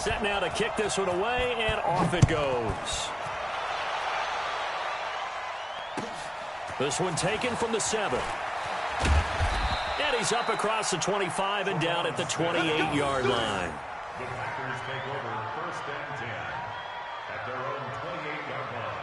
Set now to kick this one away, and off it goes. This one taken from the 7. And he's up across the 25 and down at the 28-yard line. The Packers take over 1st and 10 at their own 28-yard line.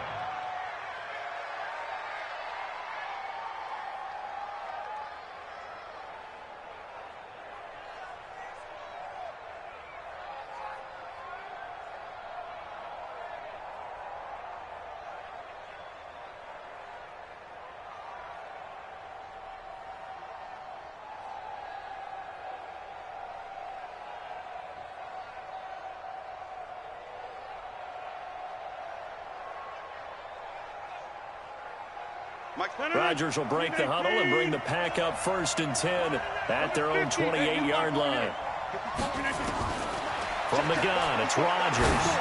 Rodgers will break the huddle and bring the pack up 1st and 10 at their own 28-yard line. From the gun, it's Rodgers.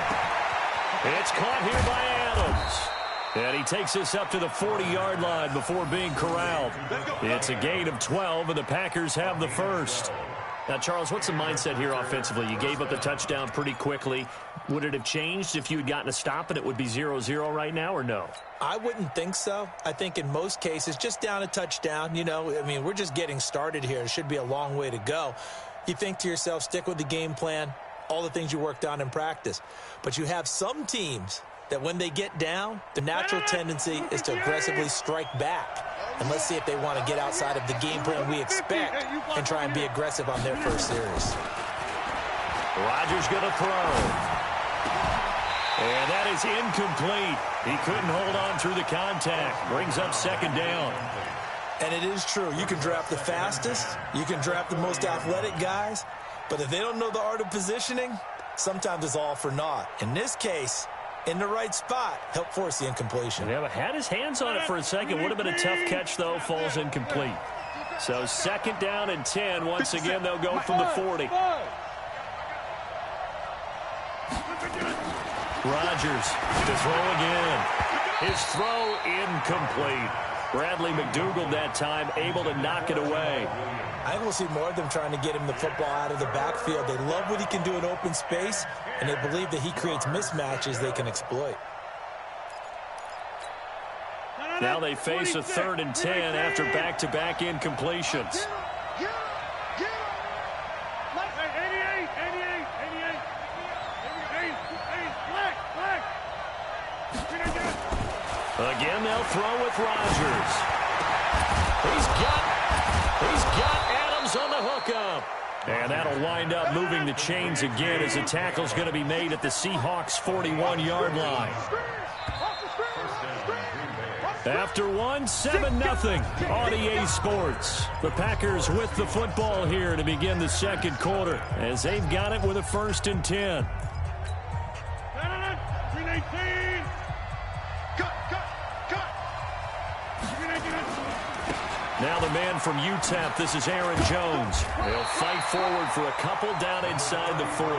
It's caught here by Adams. And he takes this up to the 40-yard line before being corralled. It's a gain of 12, and the Packers have the first. Now, Charles, what's the mindset here offensively? You gave up the touchdown pretty quickly. Would it have changed if you had gotten a stop and it would be 0-0 right now, or no? I wouldn't think so. I think in most cases, just down a touchdown, you know, I mean, we're just getting started here. It should be a long way to go. You think to yourself, stick with the game plan, all the things you worked on in practice. But you have some teams that when they get down, the natural tendency is to aggressively strike back. And let's see if they want to get outside of the game plan we expect and try and be aggressive on their first series. Rodgers going to throw. And that is incomplete. He couldn't hold on through the contact. Brings up 2nd down. And it is true. You can draft the fastest. You can draft the most athletic guys. But if they don't know the art of positioning, sometimes it's all for naught. In this case, in the right spot, help force the incompletion. Yeah, but had his hands on it for a second. Would have been a tough catch, though. Falls incomplete. So 2nd down and 10. Once again, they'll go from the 40. Rodgers to throw again. His throw incomplete. Bradley McDougald that time able to knock it away. I think we'll see more of them trying to get him the football out of the backfield. They love what he can do in open space, and they believe that he creates mismatches they can exploit. Now they face a 3rd and 10 after back-to-back incompletions. Again, they'll throw with Rodgers. He's got Adams on the hookup. And that'll wind up moving the chains again as the tackle's going to be made at the Seahawks' 41-yard line. After one, 7-0 on EA Sports. The Packers with the football here to begin the 2nd quarter as they've got it with a 1st and 10. Now the man from UTEP, this is Aaron Jones. He'll fight forward for a couple down inside the 40.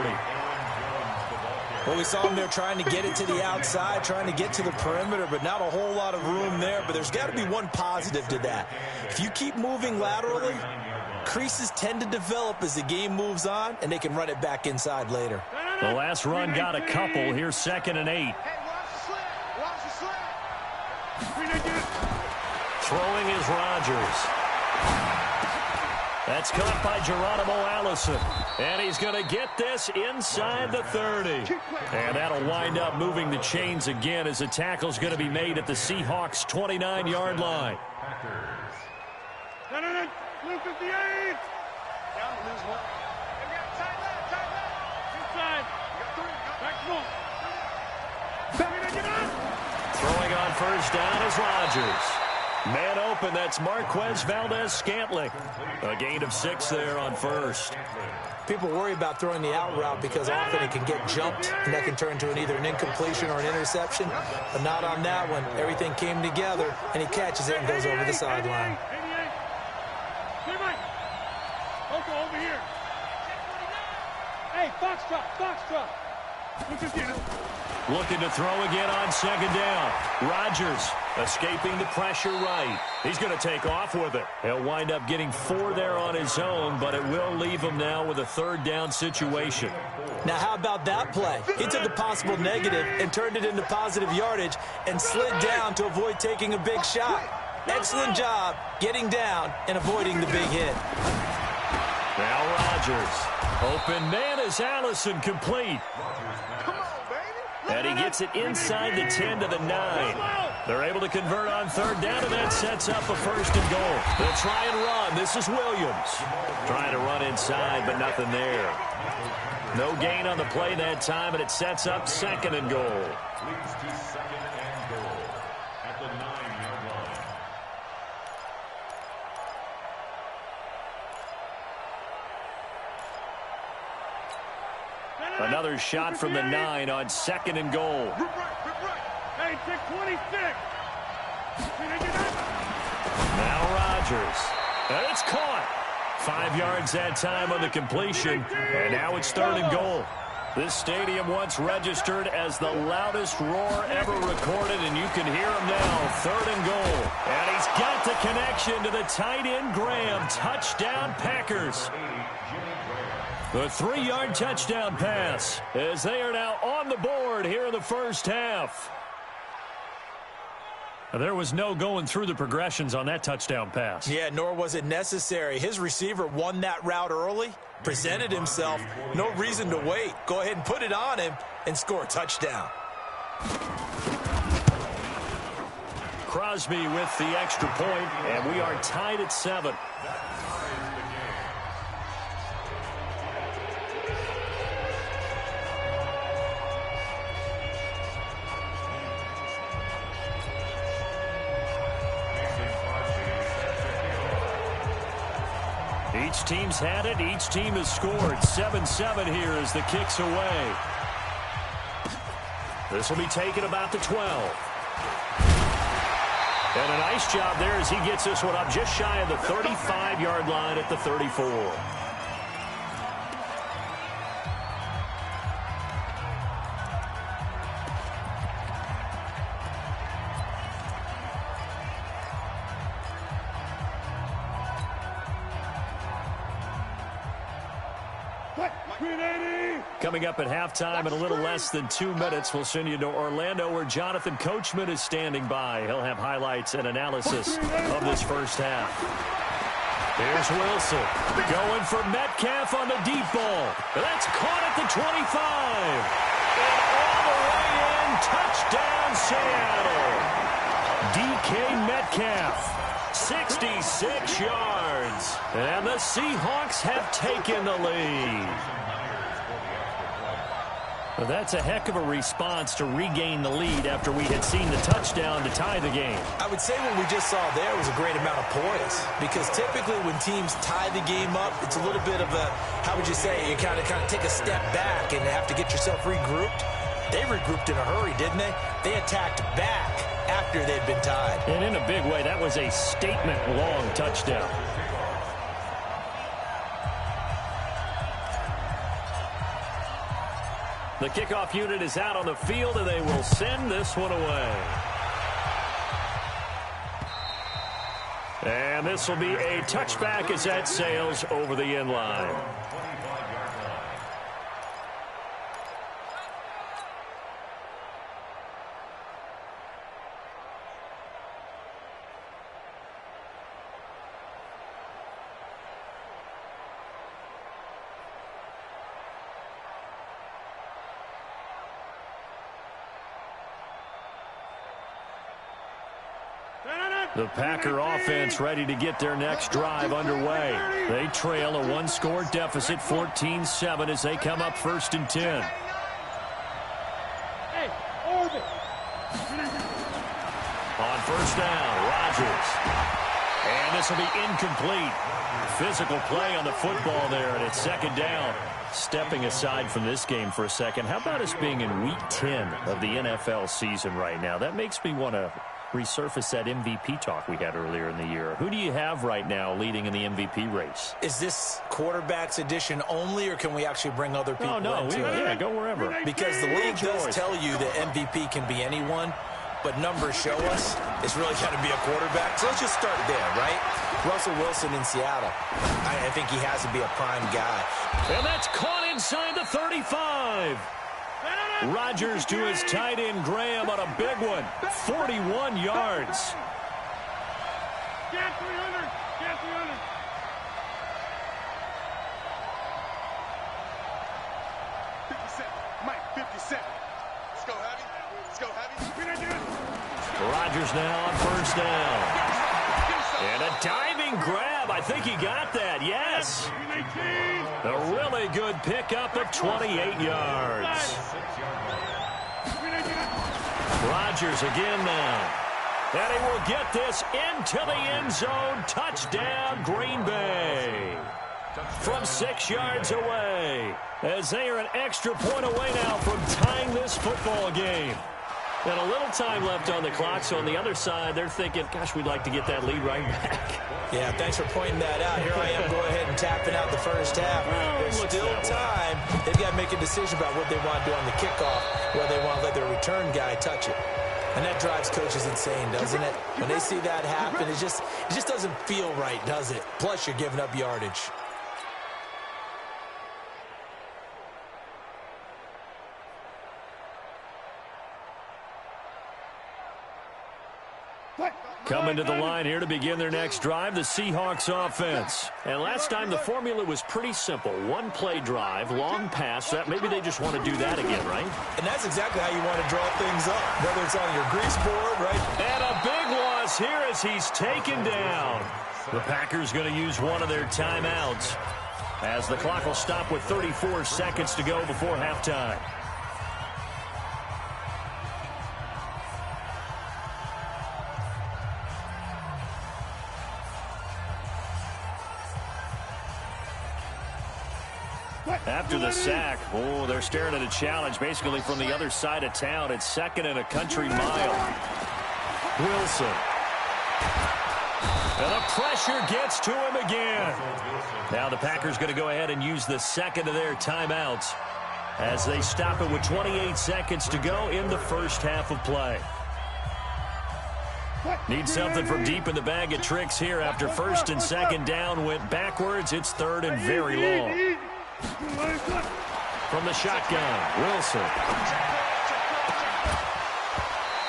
Well, we saw him there trying to get it to the outside, trying to get to the perimeter, but not a whole lot of room there. But there's got to be one positive to that. If you keep moving laterally, creases tend to develop as the game moves on, and they can run it back inside later. The last run got a couple. Here's 2nd and 8. Throwing is Rodgers. That's caught by Geronimo Allison. And he's going to get this inside the 30. And that'll wind up moving the chains again as the tackle's going to be made at the Seahawks' 29-yard line. Blue 58. Down, lose one. Inside. Throwing on 1st down is Rodgers. Man open, that's Marquez Valdez-Scantling. A gain of 6 there on 1st. People worry about throwing the out route because often it can get jumped, and that can turn to either an incompletion or an interception. But not on that one. Everything came together, and he catches it and goes over the sideline. Over here. Hey, foxtrot. Looking to throw again on 2nd down. Rodgers Escaping the pressure right. He's going to take off with it. He'll wind up getting 4 there on his own, but it will leave him now with a 3rd down situation. Now, how about that play? He took a possible negative and turned it into positive yardage and slid down to avoid taking a big shot. Excellent job getting down and avoiding the big hit. Now Rodgers. Open man is Allison, complete. Come on, baby. And he gets it inside the 10 to the 9. They're able to convert on 3rd down, and that sets up a 1st and goal. They'll try and run. This is Williams. Trying to run inside, but nothing there. No gain on the play that time, and it sets up 2nd and goal. Leads to 2nd and goal at the 9-yard line. Another shot from the 9 on 2nd and goal. Hey, check 26. Now Rodgers. And it's caught. 5 yards that time on the completion. And now it's 3rd and goal. This stadium once registered as the loudest roar ever recorded, and you can hear him now. 3rd and goal. And he's got the connection to the tight end, Graham. Touchdown, Packers. The 3-yard touchdown pass as they are now on the board here in the first half. There was no going through the progressions on that touchdown pass. Yeah, nor was it necessary. His receiver won that route early, presented himself. No reason to wait. Go ahead and put it on him and score a touchdown. Crosby with the extra point, and we are tied at 7. Each team's had it. Each team has scored. 7-7 here as the kick's away. This will be taken about the 12. And a nice job there as he gets this one up just shy of the 35-yard line at the 34. Coming up at halftime in a little less than 2 minutes, we'll send you to Orlando where Jonathan Coachman is standing by. He'll have highlights and analysis of this first half. Here's Wilson going for Metcalf on the deep ball. That's caught at the 25. And all the way in, touchdown Seattle. DK Metcalf, 66 yards. And the Seahawks have taken the lead. Well, that's a heck of a response to regain the lead after we had seen the touchdown to tie the game. I would say what we just saw there was a great amount of poise, because typically when teams tie the game up, it's a little bit of a, how would you say, you kind of take a step back and have to get yourself regrouped. They regrouped in a hurry, didn't they? They attacked back after they'd been tied. And in a big way, that was a statement-long touchdown. The kickoff unit is out on the field, and they will send this one away. And this will be a touchback as that sails over the end line. The Packer offense ready to get their next drive underway. They trail a one-score deficit, 14-7, as they come up 1st and 10. On 1st down, Rodgers. And this will be incomplete. Physical play on the football there, and it's 2nd down. Stepping aside from this game for a second, how about us being in Week 10 of the NFL season right now? That makes me want to resurface that MVP talk we had earlier in the year. Who do you have right now leading in the MVP race? Is this quarterbacks edition only, or can we actually bring other people into it? Yeah, go wherever. Because the league does tell you that MVP can be anyone. but numbers show us it's really got to be a quarterback. So let's just start there, right? Russell Wilson in Seattle. I think he has to be a prime guy. And that's caught inside the 35. Rodgers to his tight end Graham on a big one. 41 yards. Get 300. Get 300. 57. Mike, 57. Let's go heavy. Let's go heavy. Rodgers now on first down. And a diving grab. I think he got that. Yes. A really good pickup of 28 yards. Rodgers again now. And he will get this into the end zone. Touchdown, Green Bay. From 6 yards away. As they are an extra point away now from tying this football game. And a little time left on the clock, so on the other side, they're thinking, gosh, we'd like to get that lead right back. Yeah, thanks for pointing that out. Here I am, go ahead and tapping out the first half. There's still time. They've got to make a decision about what they want to do on the kickoff, whether they want to let their return guy touch it. And that drives coaches insane, doesn't it? When they see that happen, it just doesn't feel right, does it? Plus, you're giving up yardage. Coming to the line here to begin their next drive, the Seahawks offense. And last time the formula was pretty simple. One play drive, long pass. That maybe they just want to do that again, right? And that's exactly how you want to draw things up, whether it's on your grease board, right? And a big loss here as he's taken down. The Packers going to use one of their timeouts as the clock will stop with 34 seconds to go before halftime. After the sack, they're staring at a challenge basically from the other side of town. It's second and a country mile. Wilson. And the pressure gets to him again. Now the Packers going to go ahead and use the second of their timeouts as they stop it with 28 seconds to go in the first half of play. Need something from deep in the bag of tricks here after first and second down went backwards. It's third and very long. From the shotgun, Wilson.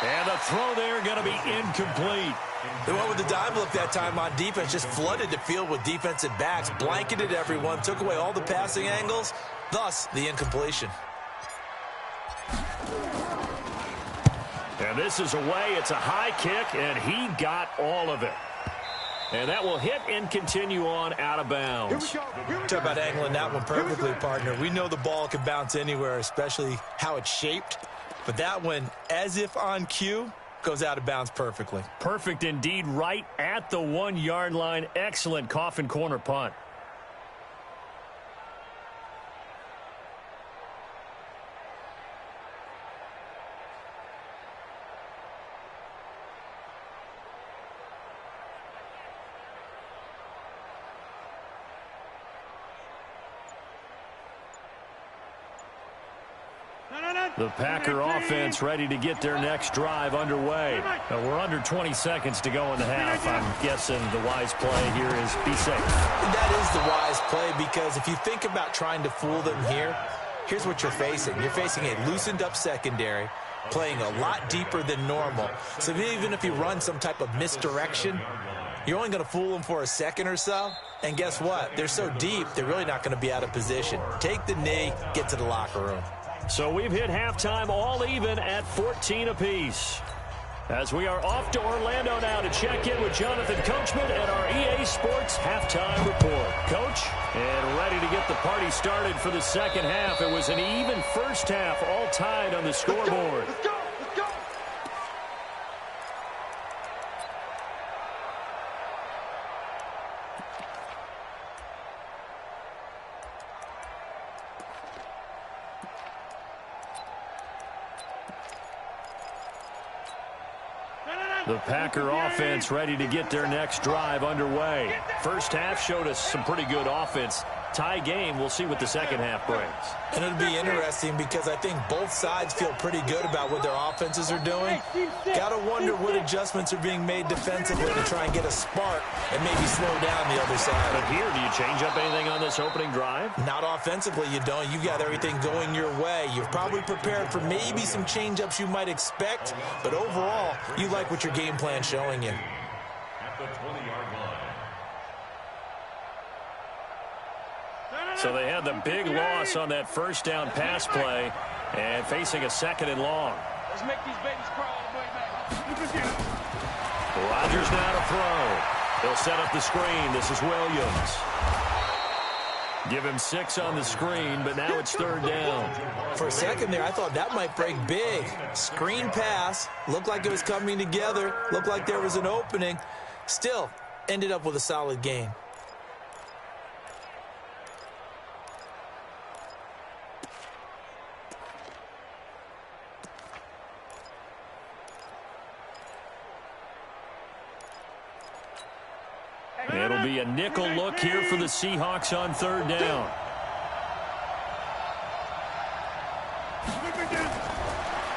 And the throw there going to be incomplete. They went with the dime look that time on defense, just flooded the field with defensive backs, blanketed everyone, took away all the passing angles, thus the incompletion. And this is away. It's a high kick, and he got all of it. And that will hit and continue on out of bounds. Talk about angling that one perfectly, partner. We know the ball can bounce anywhere, especially how it's shaped. But that one, as if on cue, goes out of bounds perfectly. Perfect indeed, right at the 1 yard line. Excellent coffin corner punt. The Packer offense ready to get their next drive underway. We're under 20 seconds to go in the half. I'm guessing the wise play here is be safe. That is the wise play because if you think about trying to fool them here, here's what you're facing. You're facing a loosened up secondary, playing a lot deeper than normal. So even if you run some type of misdirection, you're only going to fool them for a second or so. And guess what? They're so deep, they're really not going to be out of position. Take the knee, get to the locker room. So we've hit halftime all even at 14 apiece. As we are off to Orlando now to check in with Jonathan Coachman at our EA Sports Halftime Report. Coach, and ready to get the party started for the second half. It was an even first half, all tied on the scoreboard. Let's go. The Packer offense ready to get their next drive underway. First half showed us some pretty good offense. Tie game. We'll see what the second half brings. And it'll be interesting because I think both sides feel pretty good about what their offenses are doing. Got to wonder what adjustments are being made defensively to try and get a spark and maybe slow down the other side. But here, do you change up anything on this opening drive? Not offensively, you don't. You've got everything going your way. You've probably prepared for maybe some change-ups you might expect, but overall, you like what your game plan's showing you. At the 20-yard line. So they had the big loss on that first down pass play and facing a second and long. Let's make these babies crawl all the way back. Rodgers now to throw. He'll set up the screen. This is Williams. Give him 6 on the screen, but now it's third down. For a second there, I thought that might break big. Screen pass. Looked like it was coming together. Looked like there was an opening. Still, ended up with a solid gain. It'll be a nickel look here for the Seahawks on third down.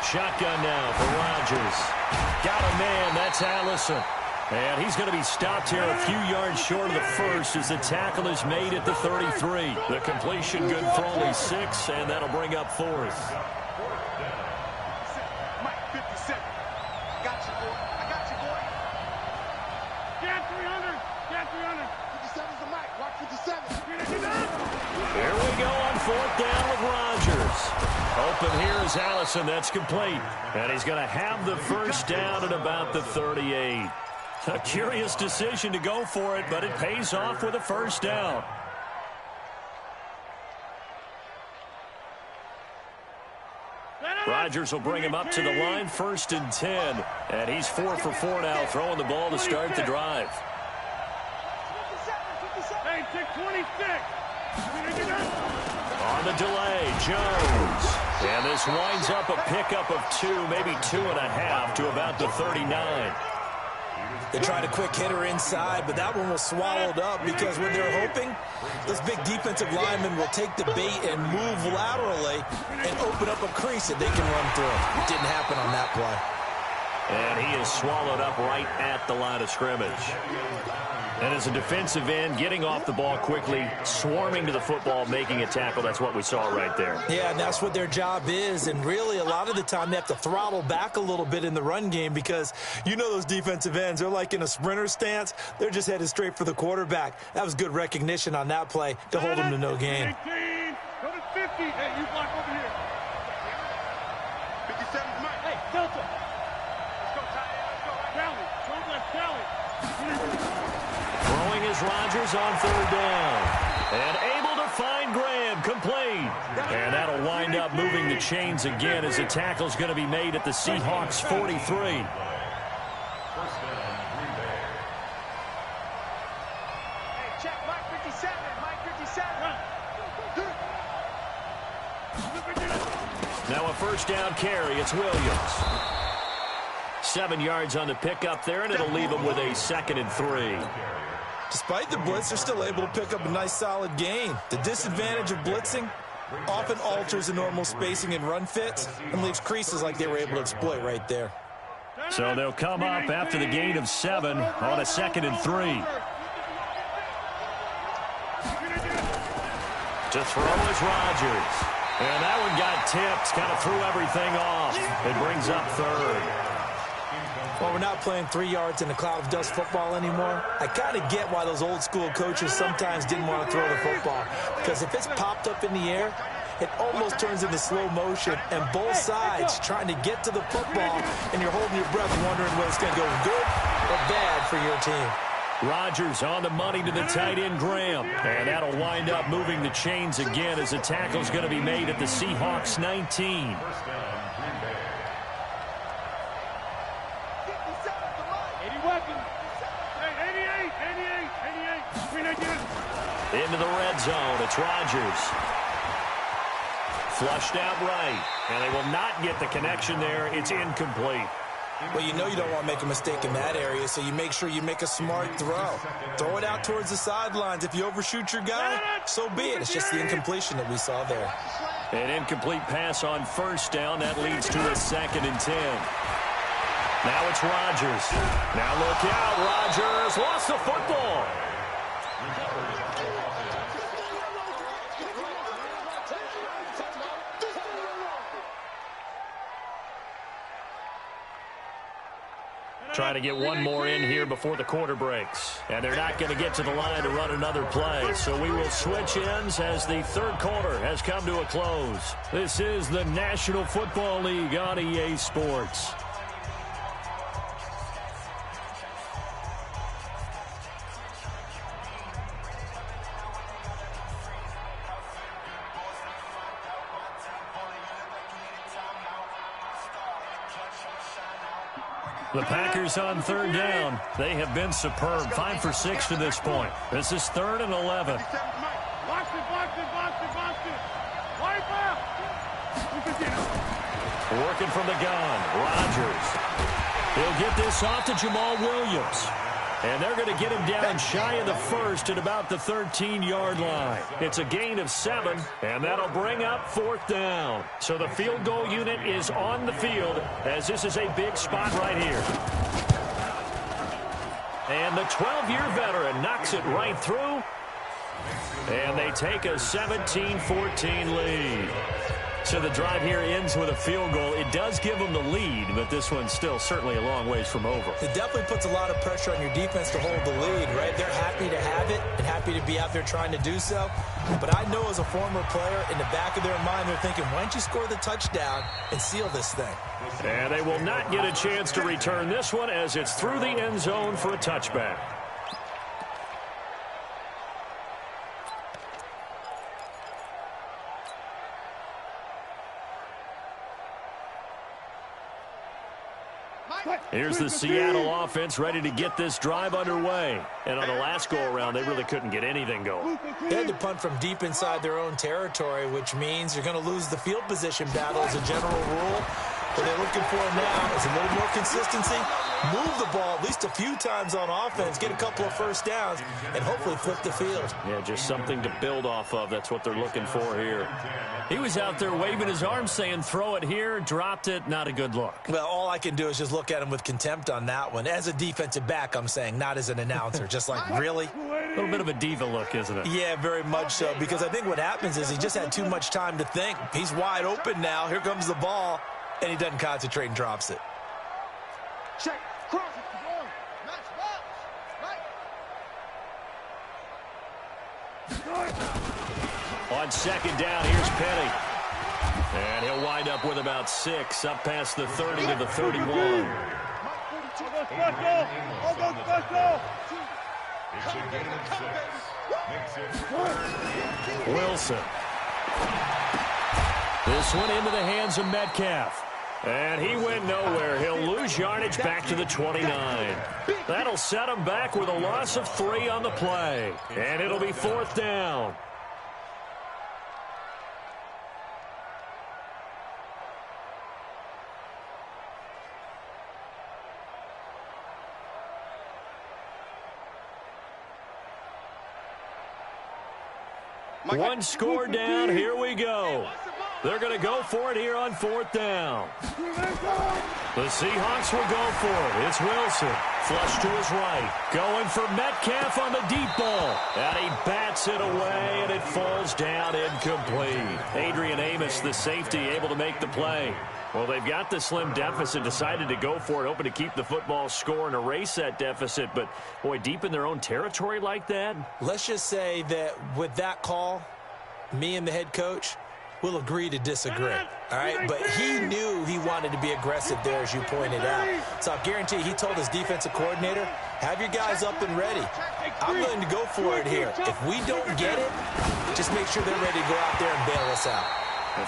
Shotgun now for Rodgers. Got a man, that's Allison. And he's going to be stopped here a few yards short of the first as the tackle is made at the 33. The completion good for only 6, and that'll bring up fourth. Mike, 57. Got you, boy. I got you, boy. Get 300. Get 300. 57's the Mike. Watch 57. Here we go on fourth down with Rodgers. Open here is Allison. That's complete. And he's going to have the first down at about the 38. A curious decision to go for it, but it pays off with a first down. Rodgers will bring him up to the line, 1st and 10. And he's 4 for 4 now, throwing the ball to start the drive. Hey, 26. On the delay, Jones. And this winds up a pickup of 2, maybe 2.5 to about the 39. They tried a quick hitter inside, but that one was swallowed up because what they're hoping, those big defensive linemen will take the bait and move laterally and open up a crease that they can run through. It didn't happen on that play. And he is swallowed up right at the line of scrimmage. And as a defensive end, getting off the ball quickly, swarming to the football, making a tackle, that's what we saw right there. Yeah, and that's what their job is. And really, a lot of the time, they have to throttle back a little bit in the run game because you know those defensive ends, they're like in a sprinter stance. They're just headed straight for the quarterback. That was good recognition on that play to hold them to no gain. 18. Go to 50. Hey, you block over here. 57's Mike. Hey, Delta. Let's go, Ty. Let's go. Tally. Don't let Tally. Throwing is Rodgers on third down. And able to find Graham, complete. And that'll wind up moving the chains again as the tackle's going to be made at the Seahawks 43. First down, Green Bay. Hey, check Mike 57. Mike 57. Now a first down carry. It's Williams. 7 yards on the pickup there, and it'll leave him with a 2nd and 3. Despite the blitz, they're still able to pick up a nice solid gain. The disadvantage of blitzing often alters the normal spacing and run fits and leaves creases like they were able to exploit right there. So they'll come up after the gain of 7 on a 2nd and 3. To throw is Rodgers. And that one got tipped, kind of threw everything off. It brings up third. Well, we're not playing 3 yards in a cloud of dust football anymore. I kind of get why those old school coaches sometimes didn't want to throw the football. Because if it's popped up in the air, it almost turns into slow motion. And both sides trying to get to the football, and you're holding your breath wondering whether it's going to go good or bad for your team. Rodgers on the money to the tight end, Graham. And that'll wind up moving the chains again as the tackle's going to be made at the Seahawks 19. Into the red zone, it's Rodgers. Flushed out right, and they will not get the connection there. It's incomplete. Well, you know you don't want to make a mistake in that area, so you make sure you make a smart throw. Throw it out towards the sidelines. If you overshoot your guy, So be it. It's just the incompletion that we saw there. An incomplete pass on first down. That leads to a 2nd and 10. Now it's Rodgers. Now look out. Rodgers lost the football. Trying to get one more in here before the quarter breaks. And they're not going to get to the line to run another play. So we will switch ends as the third quarter has come to a close. This is the National Football League on EA Sports. The Packers on third down. They have been superb. 5 for 6 to this point. This is 3rd and 11. Working from the gun. Rodgers. He'll get this off to Jamal Williams. And they're going to get him down shy of the first at about the 13-yard line. It's a gain of 7, and that'll bring up 4th down. So the field goal unit is on the field as this is a big spot right here. And the 12-year veteran knocks it right through. And they take a 17-14 lead. So the drive here ends with a field goal. It does give them the lead, but this one's still certainly a long ways from over. It definitely puts a lot of pressure on your defense to hold the lead, right? They're happy to have it and happy to be out there trying to do so. But I know as a former player, in the back of their mind, they're thinking, why don't you score the touchdown and seal this thing? And they will not get a chance to return this one as it's through the end zone for a touchback. Here's the Seattle offense ready to get this drive underway. And on the last go-around, they really couldn't get anything going. They had to punt from deep inside their own territory, which means you're going to lose the field position battle as a general rule. What they're looking for now is a little more consistency, move the ball at least a few times on offense, get a couple of first downs, and hopefully flip the field. Yeah, just something to build off of. That's what they're looking for here. He was out there waving his arms saying, throw it here, dropped it, not a good look. Well, all I can do is just look at him with contempt on that one. As a defensive back, I'm saying, not as an announcer. Just like, really? A little bit of a diva look, isn't it? Yeah, very much so, because I think what happens is he just had too much time to think. He's wide open now. Here comes the ball. And he doesn't concentrate and drops it. Check. Cross it. Match box. On second down, here's Penny. And he'll wind up with about 6, up past the 30 to the 31. Wilson. This one into the hands of Metcalf. And he went nowhere. He'll lose yardage back to the 29. That'll set him back with a loss of 3 on the play. And it'll be 4th down. One score down. Here we go. They're going to go for it here on 4th down. The Seahawks will go for it. It's Wilson. Flush to his right. Going for Metcalf on the deep ball. And he bats it away, and it falls down incomplete. Adrian Amos, the safety, able to make the play. Well, they've got the slim deficit, decided to go for it, hoping to keep the football score and erase that deficit. But, boy, deep in their own territory like that? Let's just say that with that call, me and the head coach will agree to disagree, all right? But he knew he wanted to be aggressive there, as you pointed out. So I guarantee he told his defensive coordinator, have your guys up and ready. I'm willing to go for it here. If we don't get it, just make sure they're ready to go out there and bail us out.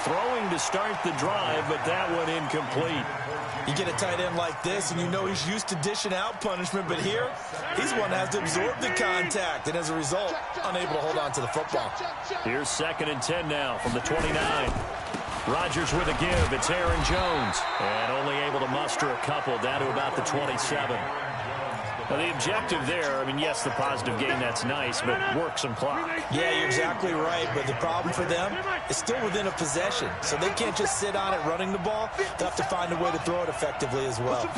Throwing to start the drive, but that one incomplete. You get a tight end like this, and you know he's used to dishing out punishment, but here, he's one that has to absorb the contact, and as a result, unable to hold on to the football. Here's 2nd and 10 now from the 29. Rodgers with a give. It's Aaron Jones. And only able to muster a couple down to about the 27. Well, the objective there, I mean, yes, the positive gain, that's nice, but work some clock. Yeah, you're exactly right, but the problem for them is still within a possession, so they can't just sit on it running the ball. They'll have to find a way to throw it effectively as well.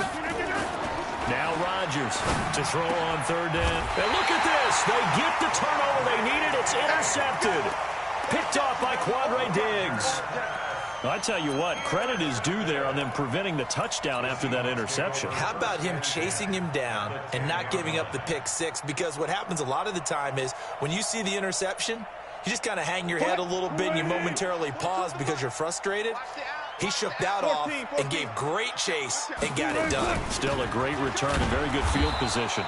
Now Rodgers to throw on third down. And look at this. They get the turnover they needed. It's intercepted. Picked off by Quadre Diggs. I tell you what, credit is due there on them preventing the touchdown after that interception. How about him chasing him down and not giving up the pick six? Because what happens a lot of the time is when you see the interception, you just kind of hang your head a little bit and you momentarily pause because you're frustrated. He shook that off and gave great chase and got it done. Still a great return and very good field position.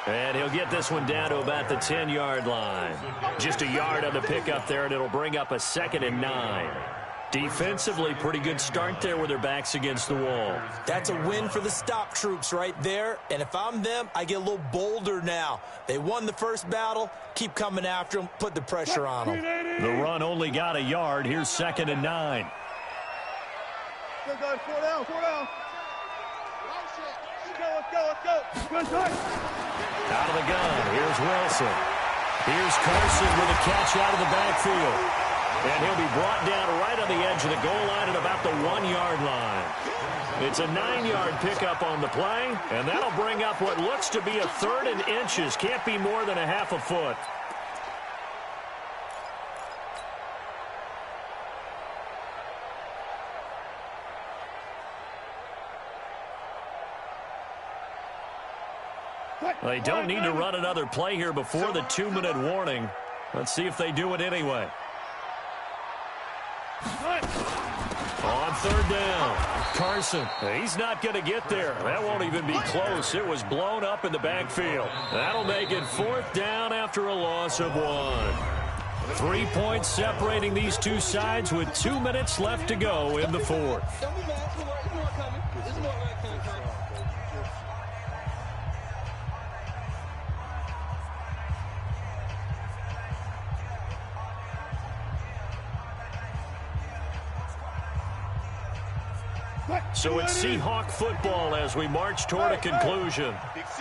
And he'll get this one down to about the 10-yard line. Just a yard on the pickup there, and it'll bring up a 2nd and 9. Defensively, pretty good start there with their backs against the wall. That's a win for the stop troops right there. And if I'm them, I get a little bolder now. They won the first battle. Keep coming after them. Put the pressure on them. The run only got a yard. Here's 2nd and 9. Let's go. 4 down. 4 down. Let's go. Out of the gun. Here's Wilson. Here's Carson with a catch out of the backfield. And he'll be brought down right on the edge of the goal line at about the 1-yard line. It's a 9-yard pickup on the play, and that'll bring up what looks to be a 3rd and inches. Can't be more than a half a foot. They don't need to run another play here before the 2-minute warning. Let's see if they do it anyway. On third down, Carson. He's not going to get there. That won't even be close. It was blown up in the backfield. That'll make it 4th down after a loss of 1. 3 points separating these two sides with 2 minutes left to go in the 4th. So it's Seahawk football as we march toward a conclusion.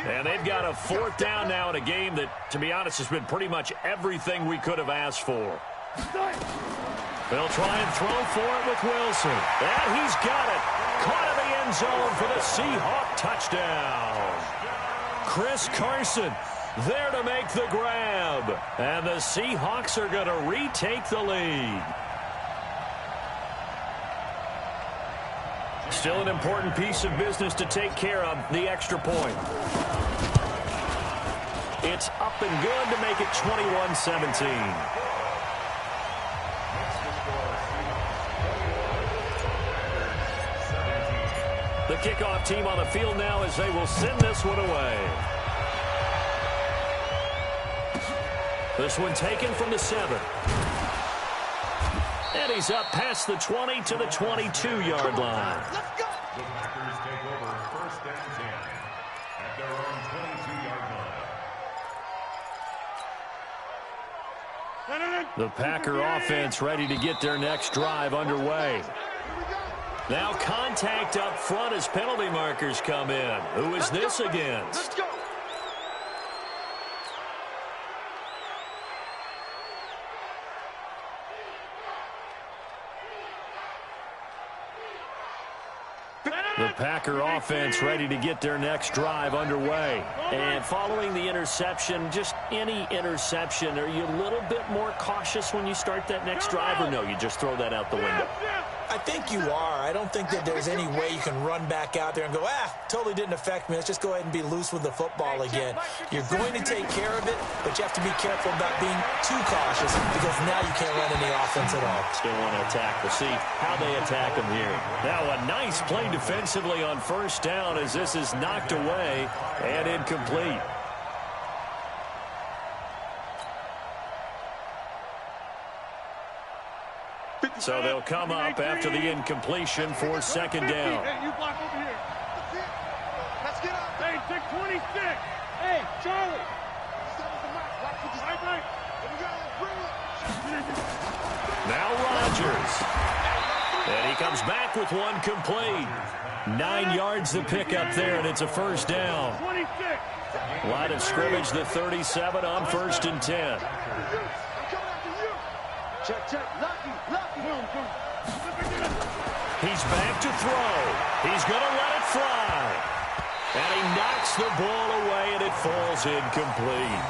And they've got a 4th down now in a game that, to be honest, has been pretty much everything we could have asked for. They'll try and throw for it with Wilson. And he's got it. Caught in the end zone for the Seahawk touchdown. Chris Carson there to make the grab. And the Seahawks are going to retake the lead. Still an important piece of business to take care of, the extra point. It's up and good to make it 21-17. The kickoff team on the field now as they will send this one away. This one taken from the 7. And he's up past the 20 to the 22-yard line. The Packers take over 1st and 10 at their own 22-yard line. The Packer offense ready to get their next drive underway. Now contact up front as penalty markers come in. Who is this against? The Packer offense ready to get their next drive underway. And following the interception, just any interception, are you a little bit more cautious when you start that next drive, or no, you just throw that out the window? I think you are. I don't think that there's any way you can run back out there and go, totally didn't affect me. Let's just go ahead and be loose with the football again. You're going to take care of it, but you have to be careful about being too cautious because now you can't run any offense at all. Still want to attack. We'll see how they attack them here. Now a nice play defensively on 1st down as this is knocked away and incomplete. So they'll come up after the incompletion for 2nd down. Hey, you block over here. Let's get up. Hey, take 26. Hey, Charlie. Now Rodgers. And he comes back with one complete. 9 yards to pick up there, and it's a first down. 26. Line of scrimmage, the 37 on 1st and 10. Check, check. Lucky. He's back to throw. He's going to let it fly. And he knocks the ball away, and it falls incomplete.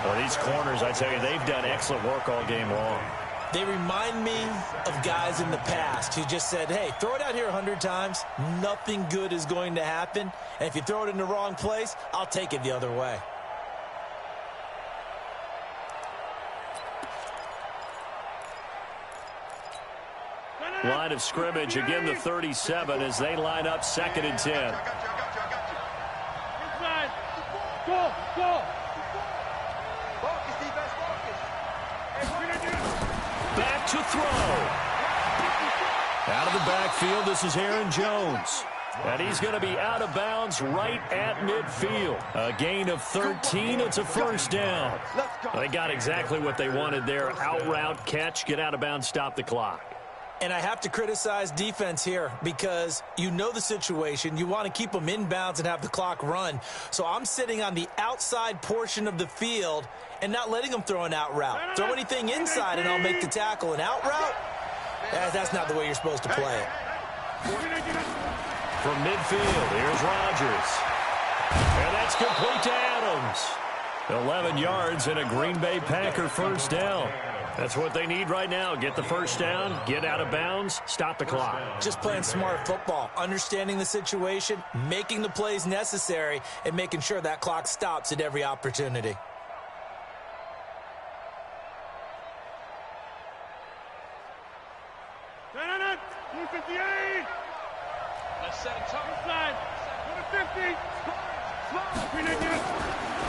Well, these corners, I tell you, they've done excellent work all game long. They remind me of guys in the past who just said, hey, throw it out here 100 times. Nothing good is going to happen. And if you throw it in the wrong place, I'll take it the other way. Line of scrimmage, again the 37 as they line up 2nd and 10. Inside. Go. Back to throw. Out of the backfield, this is Aaron Jones. And he's going to be out of bounds right at midfield. A gain of 13. It's a first down. They got exactly what they wanted there. Out route, catch, get out of bounds, stop the clock. And I have to criticize defense here because you know the situation. You want to keep them in bounds and have the clock run. So I'm sitting on the outside portion of the field and not letting them throw an out route. Throw anything inside and I'll make the tackle. An out route? That's not the way you're supposed to play it. From midfield, here's Rodgers. And that's complete to Adams. 11 yards and a Green Bay Packer first down. That's what they need right now. Get the first down, get out of bounds, stop the clock. Just playing smart football, understanding the situation, making the plays necessary, and making sure that clock stops at every opportunity.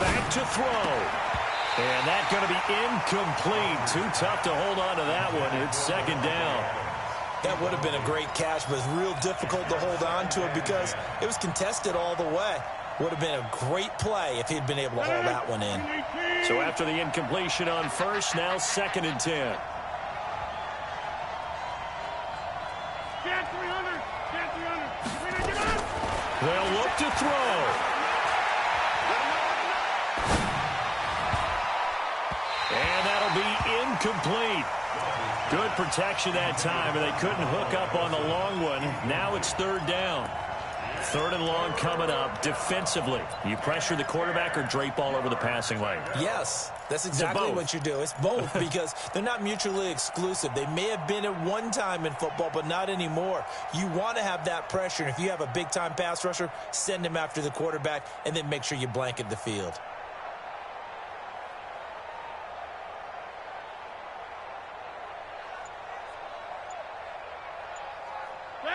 Back to throw. And that's going to be incomplete. Too tough to hold on to that one. It's 2nd down. That would have been a great catch, but it's real difficult to hold on to it because it was contested all the way. Would have been a great play if he'd been able to haul that one in. So after the incompletion on first, now 2nd and 10. They'll look to throw. And that'll be incomplete. Good protection that time, and they couldn't hook up on the long one. Now it's 3rd down. 3rd and long coming up. Defensively, you pressure the quarterback or drape all over the passing lane? Yes, that's exactly what you do. It's both because they're not mutually exclusive. They may have been at one time in football, but not anymore. You want to have that pressure, and if you have a big-time pass rusher, send him after the quarterback, and then make sure you blanket the field.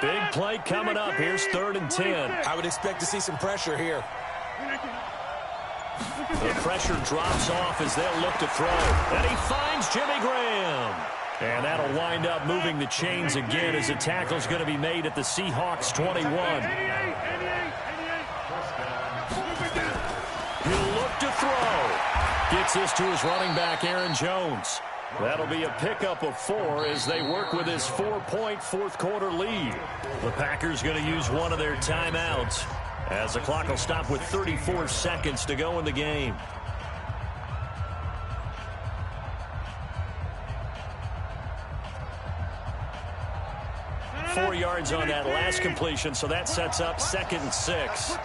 Big play coming up. Here's 3rd and 10. I would expect to see some pressure here. The pressure drops off as they'll look to throw. And he finds Jimmy Graham. And that'll wind up moving the chains again as a tackle's going to be made at the Seahawks 21. He'll look to throw. Gets this to his running back, Aaron Jones. That'll be a pickup of 4 as they work with his 4-point 4th quarter lead. The Packers going to use one of their timeouts as the clock will stop with 34 seconds to go in the game. Four yards on that last completion, so that sets up 2nd and 6.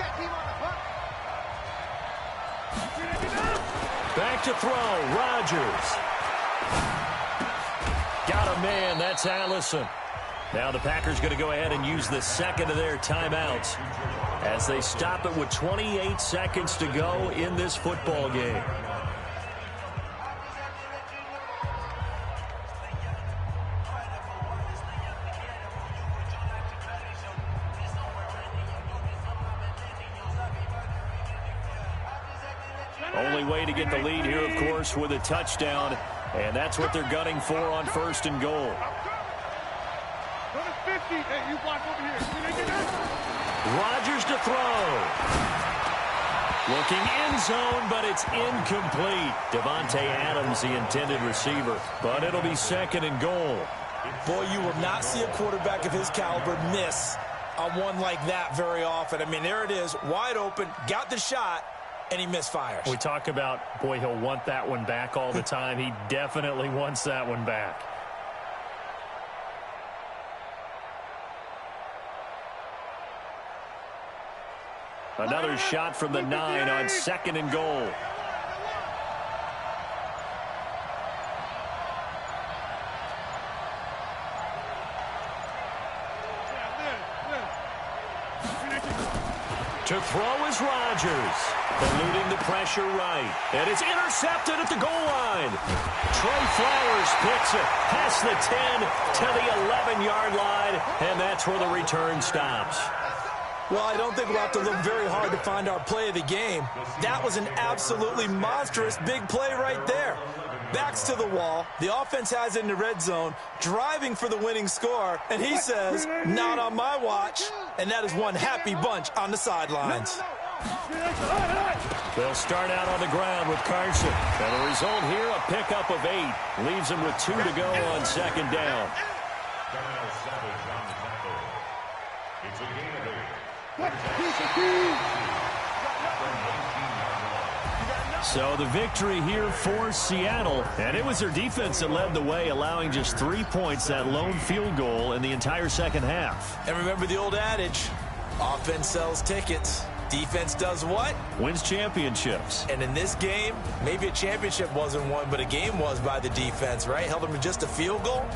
Back to throw, Rodgers. Got a man, that's Allison. Now the Packers going to go ahead and use the 2nd of their timeouts as they stop it with 28 seconds to go in this football game. Only way to get the lead here, of course, with a touchdown. And that's what they're gunning for on 1st and goal. Rodgers to throw. Looking end zone, but it's incomplete. Davante Adams, the intended receiver. But it'll be 2nd and goal. Boy, you will not see a quarterback of his caliber miss on one like that very often. I mean, there it is, wide open, got the shot, and he misfires. We talk about, boy, he'll want that one back all the time. He definitely wants that one back. Another shot from the 9 on 2nd and goal. To throw is Rodgers, eluding the pressure right. And it's intercepted at the goal line. Trey Flowers picks it past the 10 to the 11-yard line, and that's where the return stops. Well, I don't think we'll have to look very hard to find our play of the game. That was an absolutely monstrous big play right there. Backs to the wall. The offense has it in the red zone, driving for the winning score, and he says, not on my watch. And that is one happy bunch on the sidelines. They'll start out on the ground with Carson. And the result here, a pickup of 8. Leaves them with 2 to go on 2nd down. It's a gain of 8. So the victory here for Seattle, and it was their defense that led the way, allowing just 3 points, that lone field goal in the entire second half. And remember the old adage, offense sells tickets. Defense does what? Wins championships. And in this game, maybe a championship wasn't won, but a game was by the defense, right? Held them to just a field goal.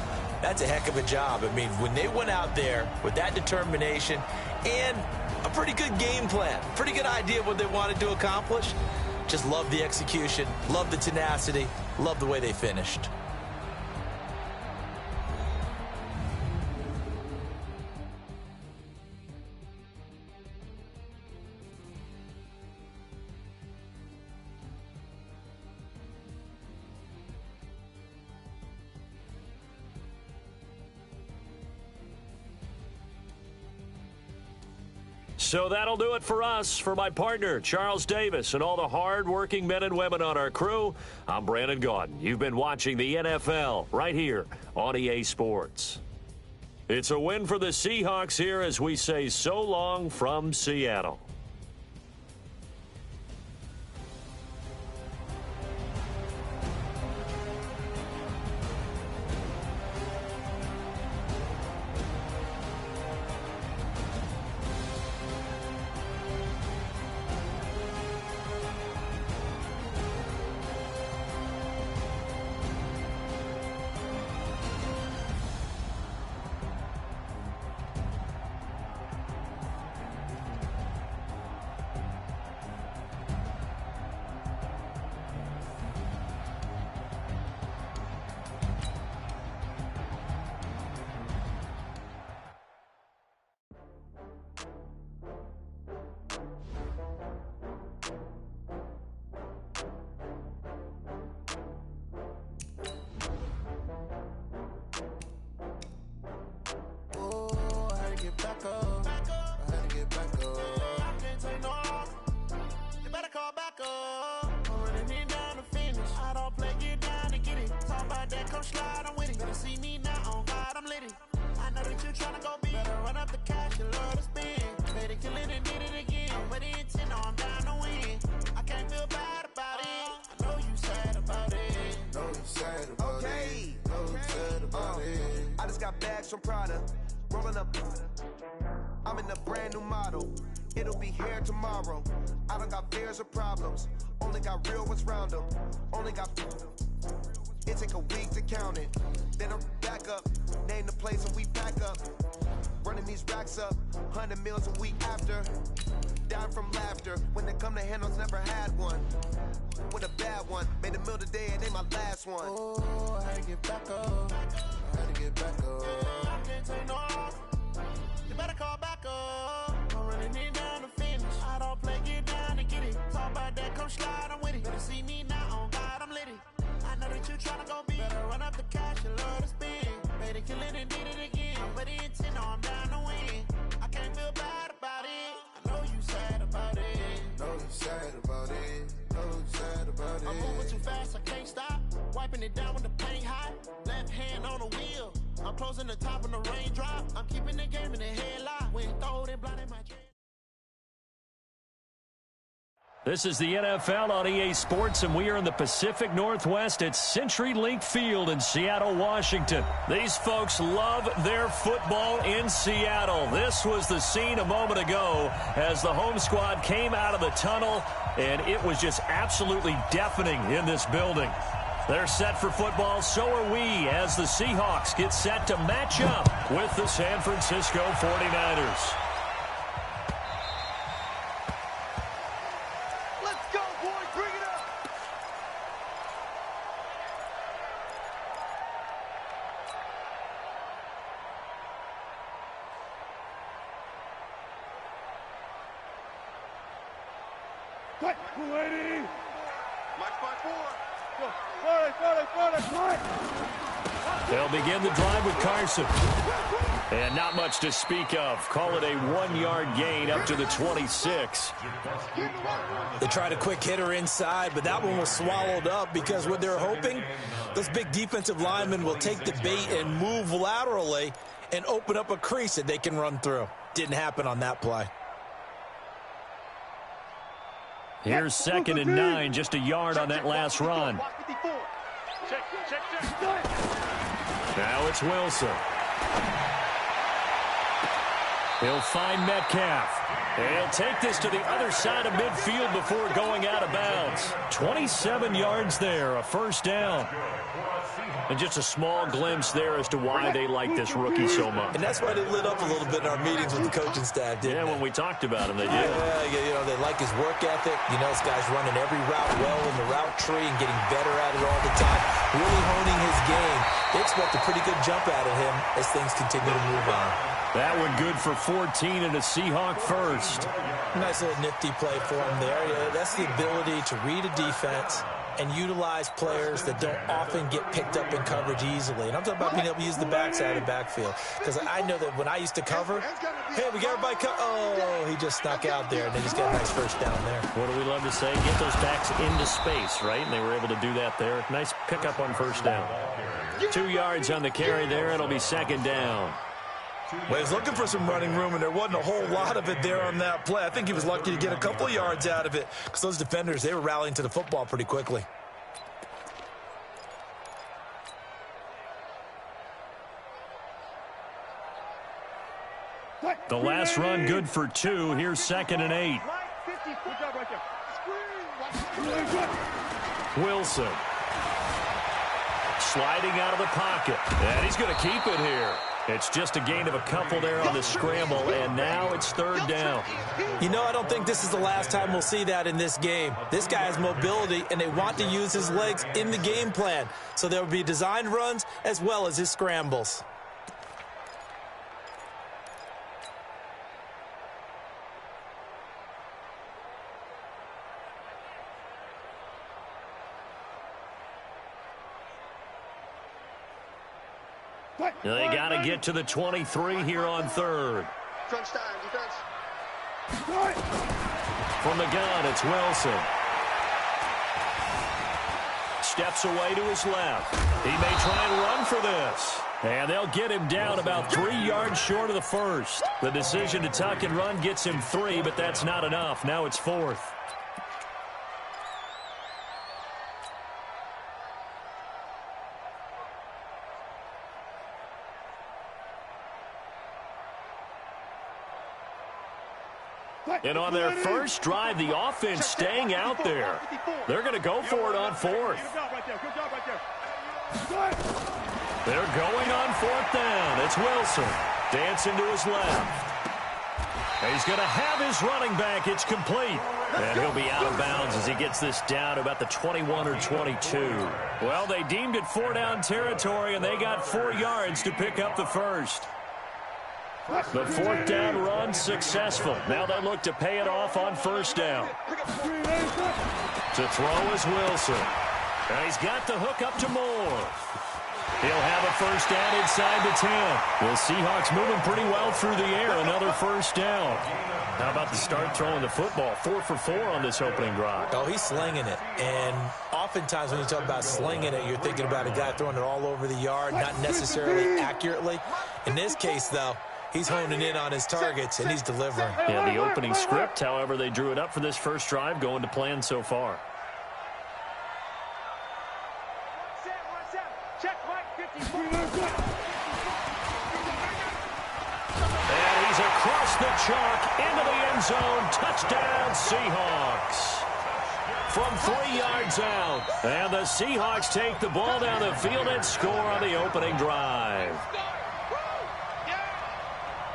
That's a heck of a job. I mean, when they went out there with that determination and a pretty good game plan, pretty good idea of what they wanted to accomplish, just love the execution, love the tenacity, love the way they finished. So that'll do it for us. For my partner, Charles Davis, and all the hard-working men and women on our crew, I'm Brandon Gaudin. You've been watching the NFL right here on EA Sports. It's a win for the Seahawks here as we say so long from Seattle. From Prada, rolling up. I'm in a brand new model. It'll be here tomorrow. I don't got fears or problems. Only got real ones round them. Only got. It take a week to count it. Then I'm back up. Name the place and we back up. Running these racks up. 100 meals a week after. Down from laughter. When they come to handles, never had one. With a bad one. Made a meal today and ain't my last one. Oh, I had to get back up. I had to get back up. I can't take no off. You better call back up. I'm running it down to finish. I don't play, get down and get it. Talk about that, come slide, I'm with it. Better see me now, on God, I'm litty. I know that you tryna go be. Better run up the cash, you love to spend. Made it, kill it, and did it again. But the intent, no, I'm down to win. I can't feel bad about it. I know you sad about it. Know you sad about it. Know you sad about it. I'm moving too fast, I can't stop. Wiping it down with the paint hot. Left hand on the wheel. I'm closing the top on the raindrop. I'm keeping the game in the headlock. When throw it, blind in my chest. This is the NFL on EA Sports, and we are in the Pacific Northwest at CenturyLink Field in Seattle, Washington. These folks love their football in Seattle. This was the scene a moment ago as the home squad came out of the tunnel, and it was just absolutely deafening in this building. They're set for football, so are we, as the Seahawks get set to match up with the San Francisco 49ers. They'll begin the drive with Carson. And not much to speak of. Call it a 1-yard gain up to the 26. They tried a quick hitter inside, but that one was swallowed up because what they're hoping, those big defensive linemen will take the bait and move laterally and open up a crease that they can run through. Didn't happen on that play. Here's 2nd and 9, just a yard on that last run. Now it's Wilson. He'll find Metcalf. And he'll take this to the other side of midfield before going out of bounds. 27 yards there, a first down. And just a small glimpse there as to why they like this rookie so much. And that's why they lit up a little bit in our meetings with the coaching staff, didn't they? When we talked about him, they did. Yeah, they like his work ethic. You know, this guy's running every route well in the route tree and getting better at it all the time. Really honing his game. They expect a pretty good jump out of him as things continue to move on. That one good for 14 and a Seahawk first. Nice little nifty play for him there. Yeah, that's the ability to read a defense and utilize players that don't often get picked up in coverage easily. And I'm talking about being able to use the backside of the backfield. Because I know that when I used to cover, hey, we got everybody oh, he just snuck out there, and they just got a nice first down there. What do we love to say? Get those backs into space, right? And they were able to do that there. Nice pickup on first down. 2 yards on the carry there. It'll be 2nd down. Well, he was looking for some running room, and there wasn't a whole lot of it there on that play. I think he was lucky to get a couple of yards out of it because those defenders, they were rallying to the football pretty quickly. The last run good for 2. Here's 2nd and 8. Wilson. Sliding out of the pocket. And he's going to keep it here. It's just a gain of a couple there on the scramble, and now it's 3rd down. You know, I don't think this is the last time we'll see that in this game. This guy has mobility, and they want to use his legs in the game plan. So there will be designed runs as well as his scrambles. They got to get to the 23 here on 3rd. Crunch time, defense. From the gun, it's Wilson. Steps away to his left. He may try and run for this. And they'll get him down about 3 yards short of the first. The decision to tuck and run gets him 3, but that's not enough. Now it's 4th. And on their first drive, the offense staying out there. They're going to go for it on 4th. They're going on 4th down. It's Wilson dancing to his left. And he's going to have his running back. It's complete. And he'll be out of bounds as he gets this down to about the 21 or 22. Well, they deemed it 4-down territory, and they got 4 yards to pick up the first. The 4th down run successful. Now they look to pay it off on 1st down. To throw is Wilson. And he's got the hook up to Moore. He'll have a first down inside the 10. The Seahawks moving pretty well through the air. Another first down. How about the start throwing the football? 4 for 4 on this opening drive. Oh, he's slinging it. And oftentimes when you talk about slinging it, you're thinking about a guy throwing it all over the yard, not necessarily accurately. In this case, though, he's honing in on his targets, and he's delivering. Yeah, the opening script, however, they drew it up for this first drive, going to plan so far. And he's across the chalk into the end zone. Touchdown, Seahawks. From 3 yards out. And the Seahawks take the ball down the field and score on the opening drive.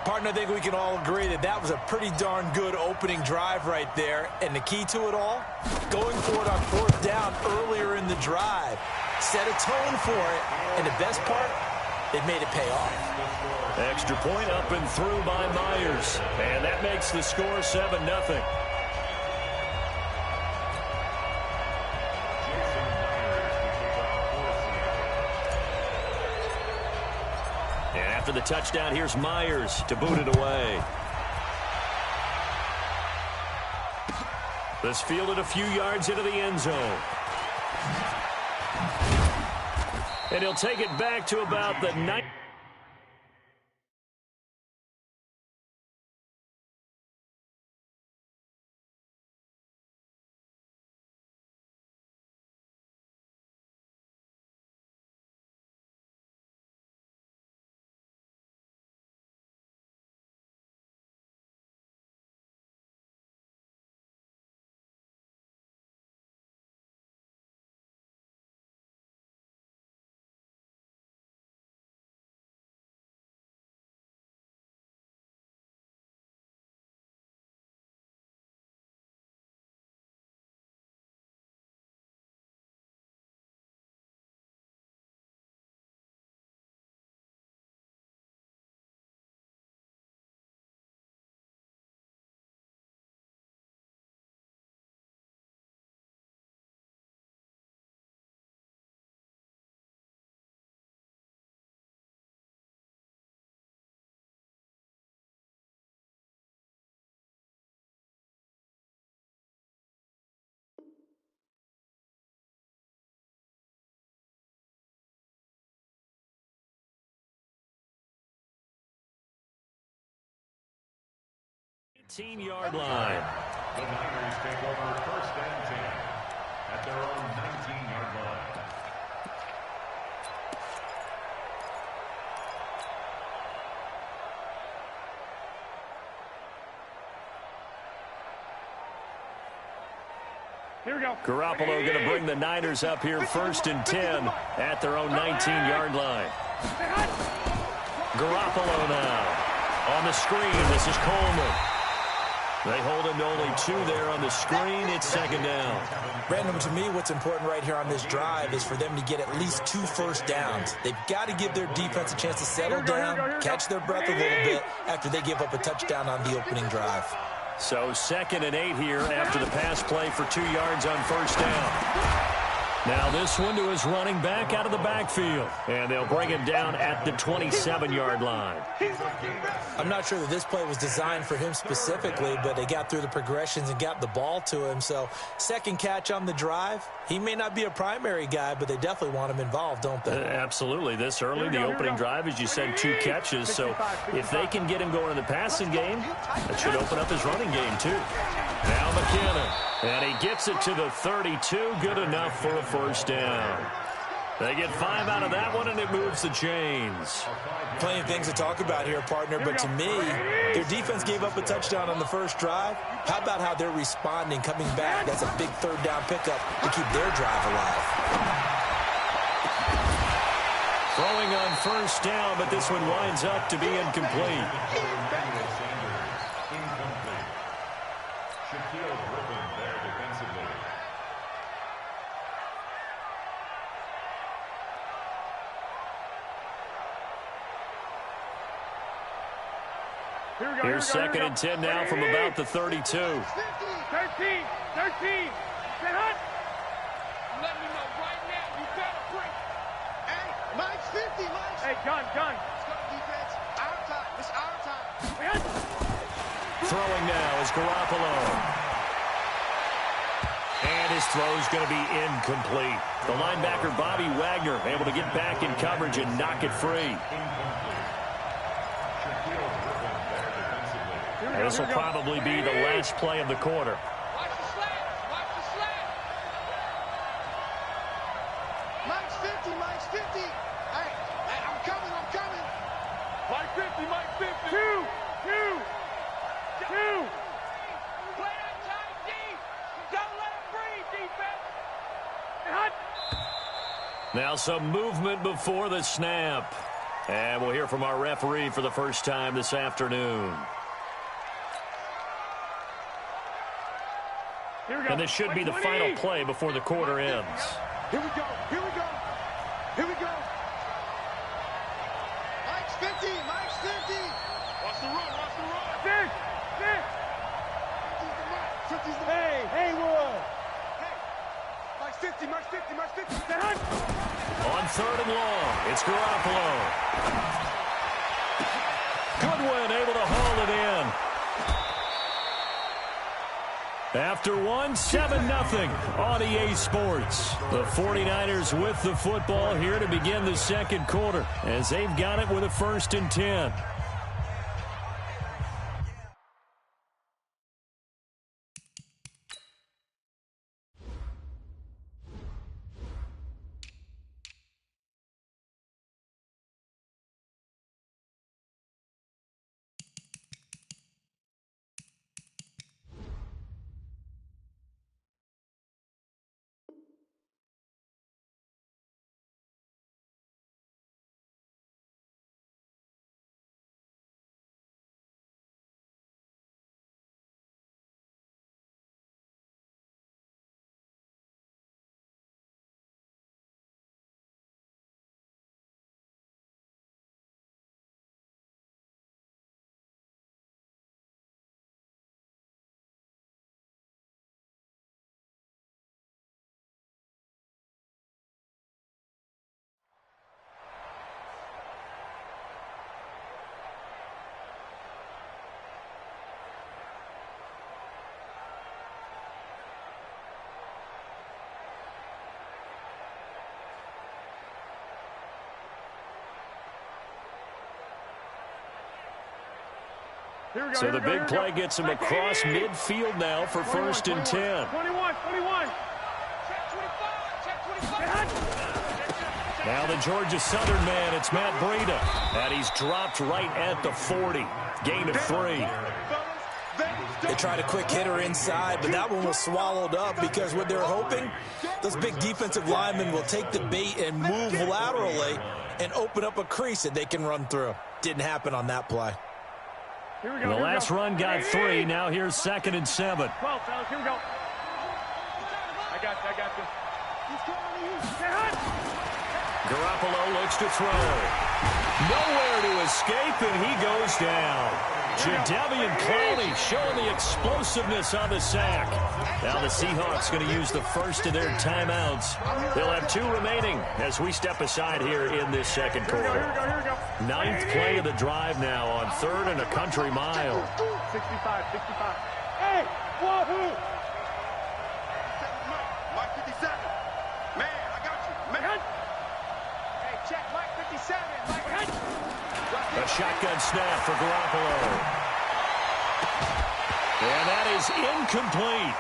Partner, I think we can all agree that that was a pretty darn good opening drive right there. And the key to it all, going for it on 4th down earlier in the drive. Set a tone for it. And the best part, they made it pay off. Extra point up and through by Myers. And that makes the score 7-0. And after the touchdown, here's Myers to boot it away. This fielded a few yards into the end zone. And he'll take it back to about the 9. Yard line. The Niners take over 1st and 10 at their own 19-yard line. Here we go. Garoppolo going to bring the Niners up here 1st and 10 at their own 19-yard line. Garoppolo now on the screen. This is Coleman. They hold him to only 2 there on the screen. It's 2nd down. Brandon, to me, what's important right here on this drive is for them to get at least 2 first downs. They've got to give their defense a chance to settle down, catch their breath a little bit after they give up a touchdown on the opening drive. So 2nd and 8 here after the pass play for 2 yards on 1st down. Now this one to his running back out of the backfield. And they'll bring him down at the 27-yard line. I'm not sure that this play was designed for him specifically, but they got through the progressions and got the ball to him. So 2nd catch on the drive. He may not be a primary guy, but they definitely want him involved, don't they? Absolutely. This early, the opening drive, as you said, 2 catches. So if they can get him going in the passing game, that should open up his running game too. Now McKinnon. And he gets it to the 32. Good enough for a first down. They get 5 out of that one, and it moves the chains. Plenty of things to talk about here, partner, but to me, their defense gave up a touchdown on the first drive. How about how they're responding, coming back? That's a big 3rd down pickup to keep their drive alive. Throwing on 1st down, but this one winds up to be incomplete. Here's 2nd and 10 now from about the 32. 13. Say hut. Let me know right now. You better break. Hey, Mike. Mike's 50, Mike's. Hey, gun. Let's go, defense. Our time. It's our time. Throwing now is Garoppolo. And his throw's going to be incomplete. The linebacker, Bobby Wagner, able to get back in coverage and knock it free. This will probably be the last play of the quarter. Watch the slant. Watch the slant. Mike's 50. Mike's 50. Hey, I'm coming. Mike 50. Mike 50. Two. Play that tight deep. Don't let him breathe, defense. Now some movement before the snap. And we'll hear from our referee for the first time this afternoon. And this should be the final play before the quarter ends. Here we go. Mike's 50. Watch the run. Six. 50's the mark. Hey, Wood. Mike's 50. On 3rd and long, it's Garoppolo. Goodwin able to haul it in. After 7-0 on EA Sports. The 49ers with the football here to begin the second quarter as they've got it with a 1st and 10. So the big play gets him across midfield now for 1st and 10. 21. Check 25. Now the Georgia Southern man, it's Matt Breida. And he's dropped right at the 40. Gain of 3. They tried a quick hitter inside, but that one was swallowed up because what they're hoping, those big defensive linemen will take the bait and move laterally and open up a crease that they can run through. Didn't happen on that play. The last run got 3. Now here's 2nd and 7. 12, fellas. Here we go. I got you. Garoppolo looks to throw. Nowhere to escape, and he goes down. Jadeveon Clowney showing the explosiveness on the sack. Now the Seahawks going to use the first of their timeouts. They'll have 2 remaining as we step aside here in this second quarter. Here we go. 9th play of the drive now on 3rd and a country mile. 65. Hey, wahoo! Mike 57. Man, I got you. Man. Hey, check Mike 57. A shotgun snap for Garoppolo. And that is incomplete.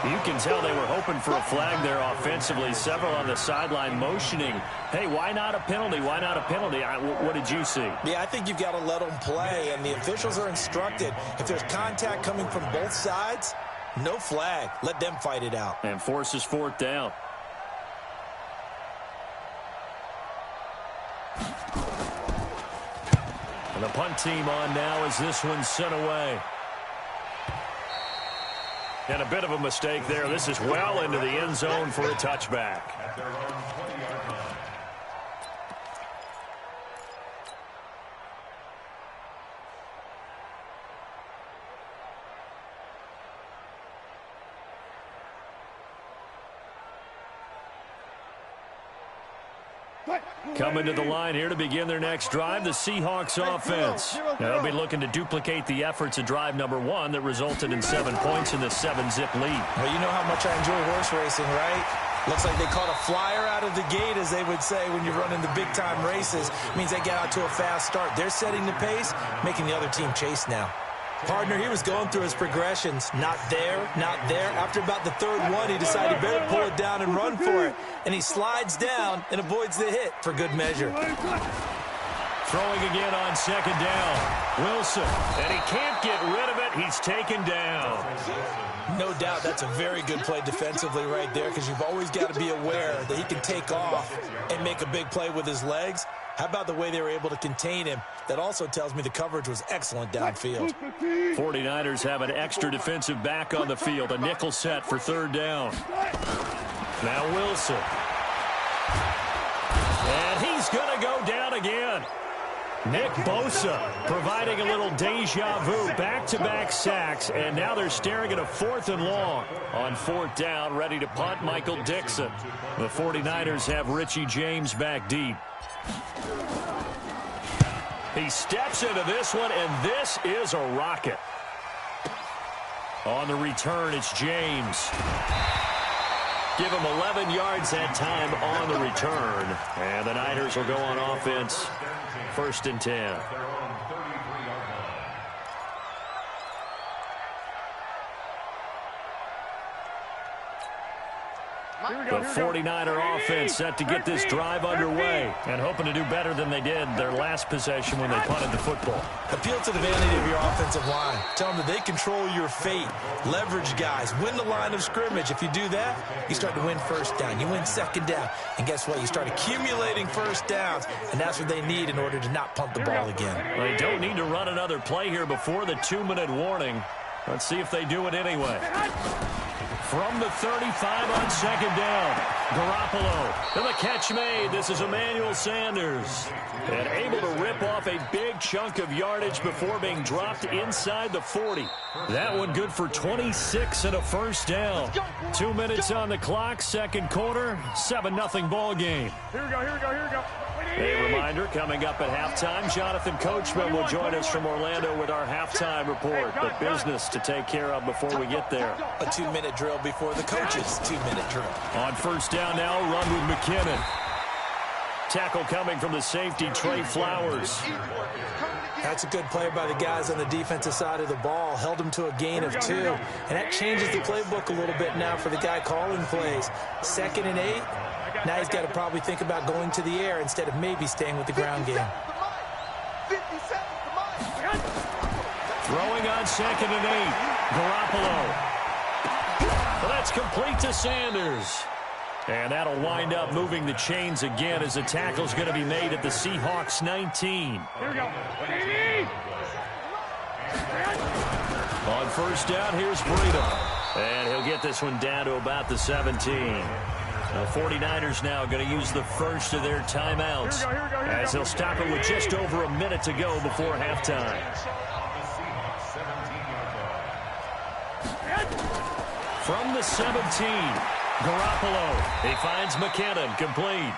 You can tell they were hoping for a flag there offensively. Several on the sideline motioning. Hey, why not a penalty? Why not a penalty? What did you see? Yeah, I think you've got to let them play, and the officials are instructed. If there's contact coming from both sides, no flag. Let them fight it out. And forces 4th down. And the punt team on now as this one's sent away. And a bit of a mistake there. This is well into the end zone for a touchback. At their own 20-yard line. Coming to the line here to begin their next drive, the Seahawks offense. They'll be looking to duplicate the efforts of drive number 1 that resulted in 7 points in the 7-zip lead. Well, you know how much I enjoy horse racing, right? Looks like they caught a flyer out of the gate, as they would say when you're running the big-time races. It means they get out to a fast start. They're setting the pace, making the other team chase now. Partner, he was going through his progressions. Not there, not there. After about the third one, he decided he better pull it down and run for it. And he slides down and avoids the hit for good measure. Throwing again on second down. Wilson, and he can't get rid of it. He's taken down. No doubt that's a very good play defensively right there, because you've always got to be aware that he can take off and make a big play with his legs. How about the way they were able to contain him? That also tells me the coverage was excellent downfield. 49ers have an extra defensive back on the field. A nickel set for third down. Now Wilson. And he's going to go down again. Nick Bosa providing a little deja vu. Back-to-back sacks, and now they're staring at a 4th and long. On 4th down, ready to punt, Michael Dixon. The 49ers have Richie James back deep. He steps into this one, and this is a rocket. On the return, it's James. Give him 11 yards that time on the return. And the Niners will go on offense. 1st and 10. The 49er offense set to get this drive underway and hoping to do better than they did their last possession when they punted the football. Appeal to the vanity of your offensive line. Tell them that they control your fate. Leverage guys. Win the line of scrimmage. If you do that, you start to win 1st down. You win 2nd down. And guess what? You start accumulating 1st downs, and that's what they need in order to not punt the ball again. They don't need to run another play here before the 2-minute warning. Let's see if they do it anyway. From the 35 on 2nd down, Garoppolo. And the catch made. This is Emmanuel Sanders. And able to rip off a big chunk of yardage before being dropped inside the 40. That one good for 26 and a 1st down. 2 minutes on the clock, 2nd quarter, 7-0 ball game. Here we go, here we go, here we go. A reminder, coming up at halftime, Jonathan Coachman will join us from Orlando with our halftime report. But business to take care of before we get there. A 2-minute drill before the coach's 2-minute drill. On 1st down now, run with McKinnon. Tackle coming from the safety, Trey Flowers. That's a good play by the guys on the defensive side of the ball. Held him to a gain of 2. And that changes the playbook a little bit now for the guy calling plays. 2nd and 8. Now he's got to probably think about going to the air instead of maybe staying with the ground game. Throwing on 2nd and 8. Garoppolo. Well, that's complete to Sanders. And that'll wind up moving the chains again as the tackle's going to be made at the Seahawks 19. Here we go. On 1st down, here's Breida. And he'll get this one down to about the 17. The 49ers now going to use the first of their timeouts as they'll stop it with just over a minute to go before halftime. From the 17, Garoppolo. He finds McKinnon, complete.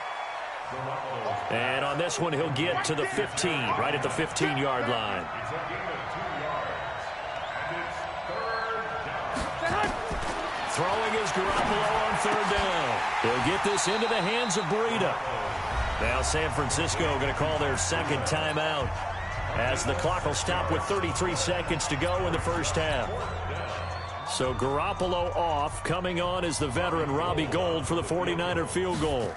And on this one, he'll get to the 15, right at the 15-yard line. Throwing is Garoppolo on 3rd down. He'll get this into the hands of Breida. Now San Francisco going to call their 2nd timeout as the clock will stop with 33 seconds to go in the 1st half. So Garoppolo off. Coming on is the veteran Robbie Gould for the 49er field goal.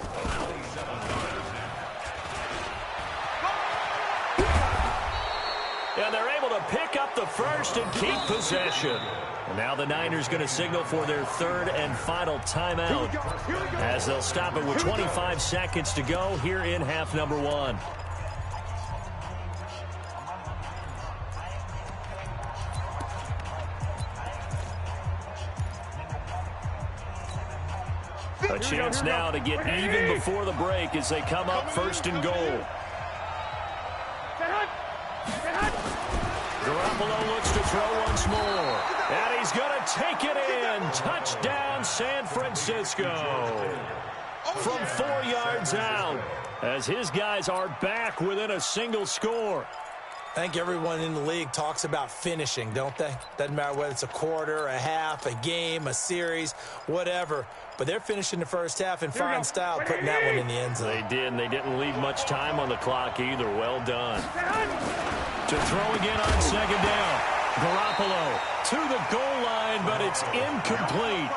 And they're able to pick up the first and keep possession. And now the Niners going to signal for their 3rd and final timeout as they'll stop it with 25 seconds to go here in half number 1. A chance now to get even before the break as they come up 1st and goal. Garoppolo looks to throw once more. And he's going to take it in. Touchdown, San Francisco. From 4 yards out. as his guys are back within a single score. I think everyone in the league talks about finishing, don't they? Doesn't matter whether it's a quarter, a half, a game, a series, whatever. But they're finishing the first half in fine style, putting that one in the end zone. They did, and they didn't leave much time on the clock either. Well done. To throw again on second down. Garoppolo to the goal line, but it's incomplete.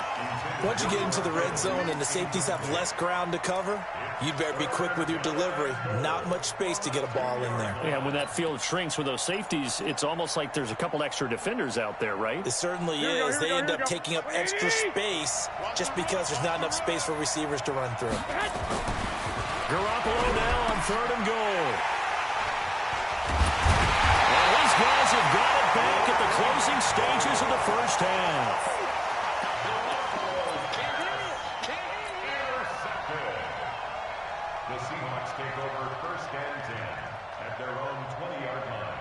Once you get into the red zone and the safeties have less ground to cover, you better be quick with your delivery. Not much space to get a ball in there. Yeah, when that field shrinks with those safeties, it's almost like there's a couple extra defenders out there, right? It certainly is. They end up taking up extra space just because there's not enough space for receivers to run through. Garoppolo now on 3rd and goal. And these guys have got it back at the closing stages of the first half. The Seahawks take over 1st and 10 at their own 20-yard line.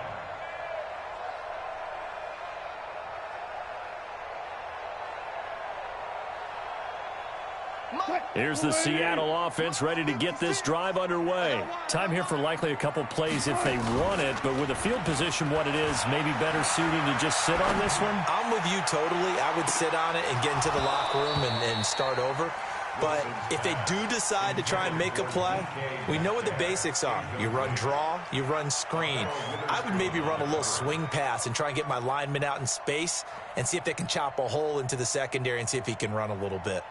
Here's the Seattle offense ready to get this drive underway. Time here for likely a couple plays if they want it, but with the field position what it is, maybe better suited to just sit on this one? I'm with you totally. I would sit on it and get into the locker room and start over. But if they do decide to try and make a play, we know what the basics are. You run draw, you run screen. I would maybe run a little swing pass and try and get my lineman out in space and see if they can chop a hole into the secondary and see if he can run a little bit.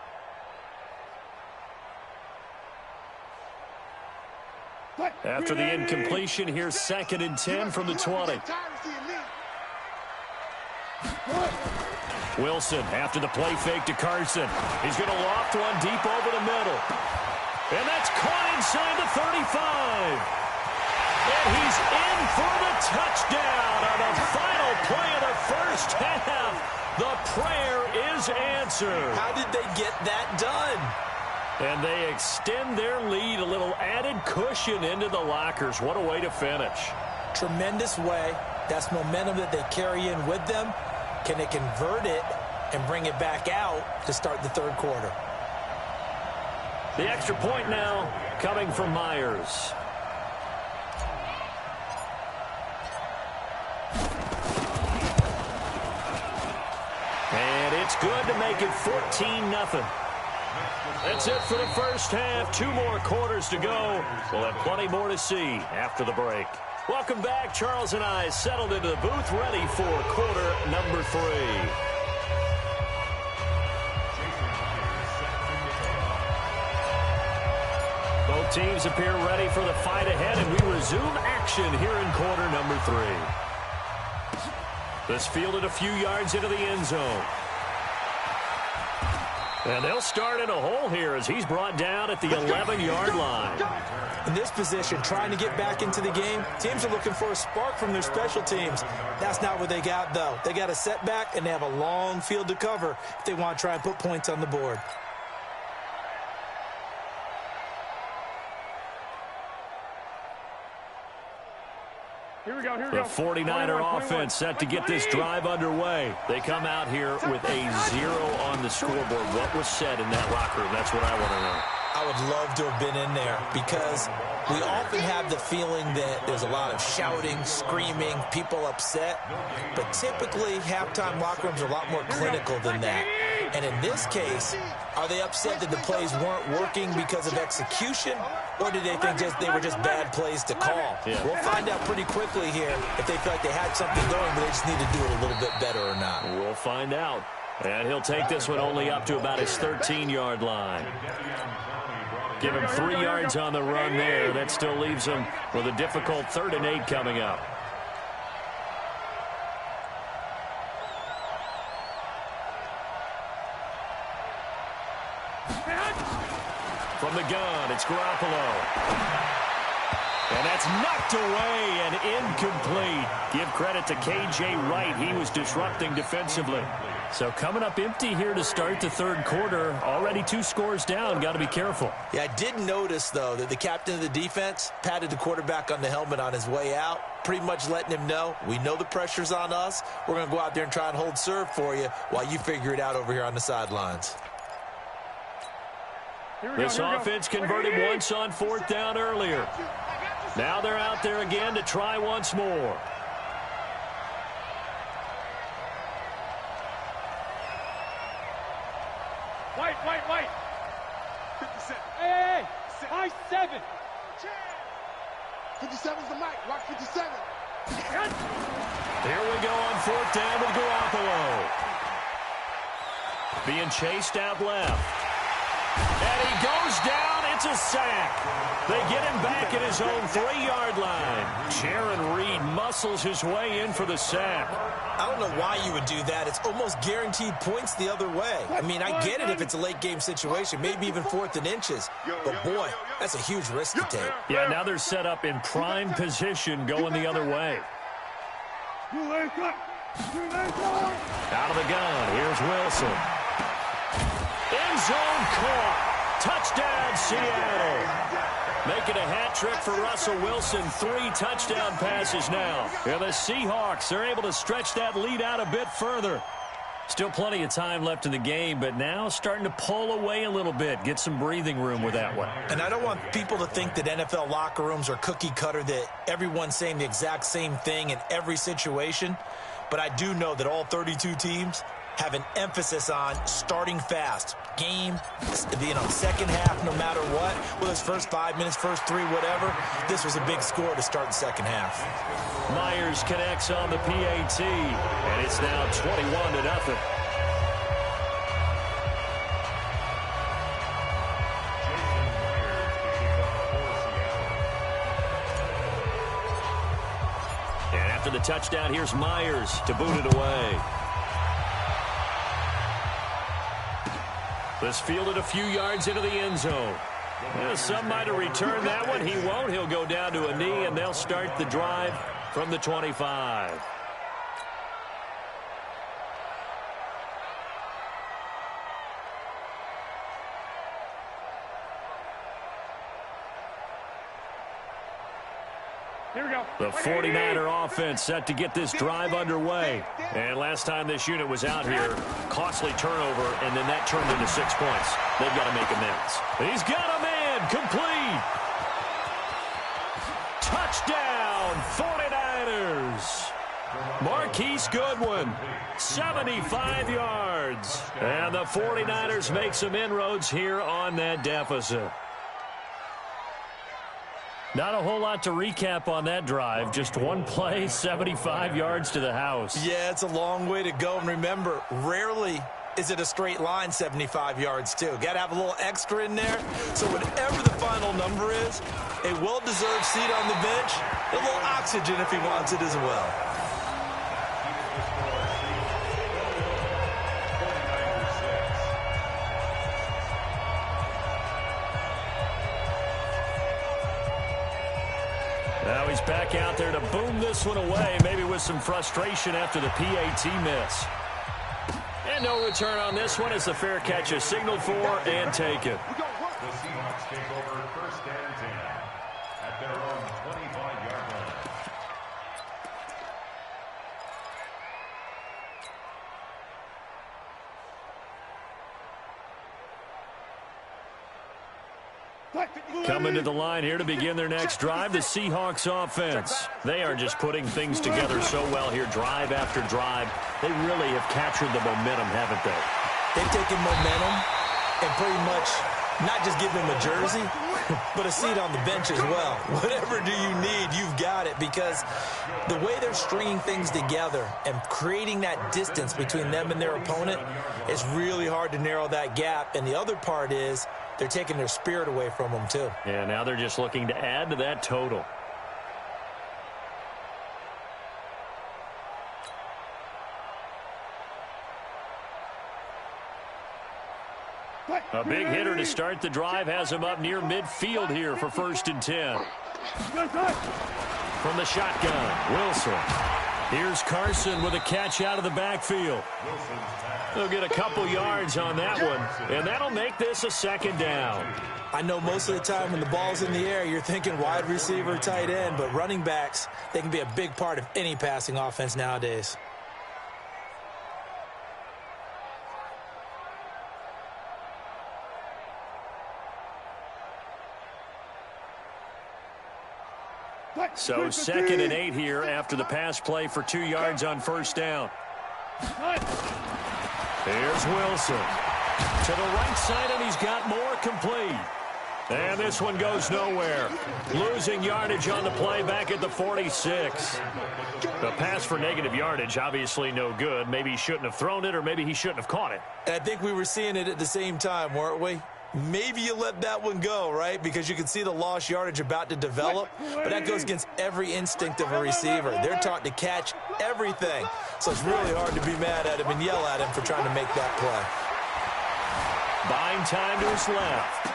After the incompletion, here's 2nd and 10 from the 20. Wilson after the play fake to Carson. He's going to loft one deep over the middle. And that's caught inside the 35. And he's in for the touchdown on the final play of the first half. The prayer is answered. How did they get that done? And they extend their lead, a little added cushion into the lockers. What a way to finish. Tremendous way. That's momentum that they carry in with them. Can they convert it and bring it back out to start the 3rd quarter? The extra point now coming from Myers. And it's good to make it 14-0. That's it for the first half. 2 more quarters to go. We'll have plenty more to see after the break. Welcome back. Charles and I settled into the booth, ready for quarter number 3. Both teams appear ready for the fight ahead, and we resume action here in quarter number 3. This fielded a few yards into the end zone. And they'll start in a hole here as he's brought down at the 11-yard line. In this position, trying to get back into the game, teams are looking for a spark from their special teams. That's not what they got, though. They got a setback, and they have a long field to cover if they want to try and put points on the board. Here we go. The 49er offense set to get this drive underway. They come out here with a 0 on the scoreboard. What was said in that locker room? That's what I want to know. I would love to have been in there because we often have the feeling that there's a lot of shouting, screaming, people upset. But typically, halftime locker rooms are a lot more clinical than that. And in this case, are they upset that the plays weren't working because of execution? Or did they think they were just bad plays to call? Yeah. We'll find out pretty quickly here if they feel like they had something going, but they just need to do it a little bit better or not. We'll find out. And he'll take this one only up to about his 13-yard line. Give him 3 yards on the run there. That still leaves him with a difficult 3rd and 8 coming up. From the gun, it's Garoppolo. And that's knocked away and incomplete. Give credit to K.J. Wright. He was disrupting defensively. So coming up empty here to start the 3rd quarter. Already 2 scores down. Got to be careful. Yeah, I did notice, though, that the captain of the defense patted the quarterback on the helmet on his way out, pretty much letting him know, we know the pressure's on us. We're going to go out there and try and hold serve for you while you figure it out over here on the sidelines. This offense converted once on fourth down earlier. Now they're out there again to try once more. White. 57. Hey. 57. 57's the mic. Rock 57. Here we go on fourth down with Garoppolo. Being chased out left. And he goes down. It's a sack. They get him back at his own 3-yard line. Jaron Reed muscles his way in for the sack. I don't know why you would do that. It's almost guaranteed points the other way. I mean, I get it if it's a late game situation, maybe even 4th and inches. But, boy, that's a huge risk to take. Yeah, now they're set up in prime position going the other way. Out of the gun, here's Wilson. End zone caught. Touchdown, Seattle. Making a hat trick for Russell Wilson. 3 touchdown passes now. And the Seahawks are able to stretch that lead out a bit further. Still plenty of time left in the game, but now starting to pull away a little bit. Get some breathing room with that one. And I don't want people to think that NFL locker rooms are cookie cutter, that everyone's saying the exact same thing in every situation. But I do know that all 32 teams have an emphasis on starting fast. Game, second half, no matter what. Whether it's first 5 minutes, first 3, whatever. This was a big score to start the second half. Myers connects on the PAT, and it's now 21-0. And after the touchdown, here's Myers to boot it away. This fielded a few yards into the end zone. Some might have returned that one. He won't. He'll go down to a knee, and they'll start the drive from the 25. Here we go. The 49er offense set to get this drive underway. And last time this unit was out here, costly turnover, and then that turned into 6 points. They've got to make amends. He's got a man complete. Touchdown, 49ers. Marquise Goodwin, 75 yards. And the 49ers make some inroads here on that deficit. Not a whole lot to recap on that drive. Just one play, 75 yards to the house. Yeah, it's a long way to go. And remember, rarely is it a straight line 75 yards, too. Got to have a little extra in there. So whatever the final number is, a well-deserved seat on the bench, a little oxygen if he wants it as well. Now he's back out there to boom this one away, maybe with some frustration after the PAT miss. And no return on this one as the fair catch is signaled for and taken. The Seahawks take over first and 10 at their own 25-yard line. Coming to the line here to begin their next drive, the Seahawks offense. They are just putting things together so well here, drive after drive. They really have captured the momentum, haven't they? They've taken momentum and pretty much not just give him a jersey, but a seat on the bench as well. Whatever do you need, you've got it, because the way they're stringing things together and creating that distance between them and their opponent is really hard to narrow that gap. And the other part is they're taking their spirit away from them, too. Yeah, now they're just looking to add to that total. A big hitter to start the drive has him up near midfield here for first and 10. From the shotgun, Wilson. Here's Carson with a catch out of the backfield. They'll get a couple yards on that one, and that'll make this a second down. I know most of the time when the ball's in the air, you're thinking wide receiver, tight end, but running backs, they can be a big part of any passing offense nowadays. So 2nd and 8 here after the pass play for 2 yards on first down. Here's Wilson. To the right side, and he's got more, complete. And this one goes nowhere. Losing yardage on the play back at the 46. The pass for negative yardage, obviously no good. Maybe he shouldn't have thrown it, or maybe he shouldn't have caught it. And I think we were seeing it at the same time, weren't we? Maybe you let that one go, right? Because you can see the lost yardage about to develop. But that goes against every instinct of a receiver. They're taught to catch everything. So it's really hard to be mad at him and yell at him for trying to make that play. Buying time to his left.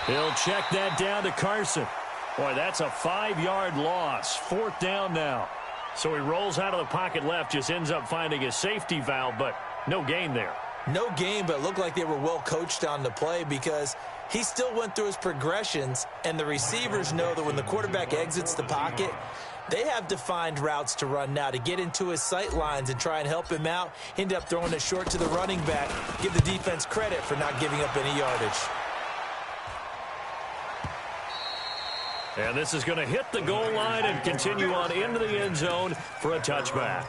He'll check that down to Carson. Boy, that's a 5-yard loss. 4th down now. So he rolls out of the pocket left, just ends up finding a safety valve, but no gain there. No gain, but it looked like they were well coached on the play because he still went through his progressions, and the receivers know that when the quarterback exits the pocket, they have defined routes to run now to get into his sight lines and try and help him out. He ended up throwing it short to the running back. Give the defense credit for not giving up any yardage. And this is going to hit the goal line and continue on into the end zone for a touchback.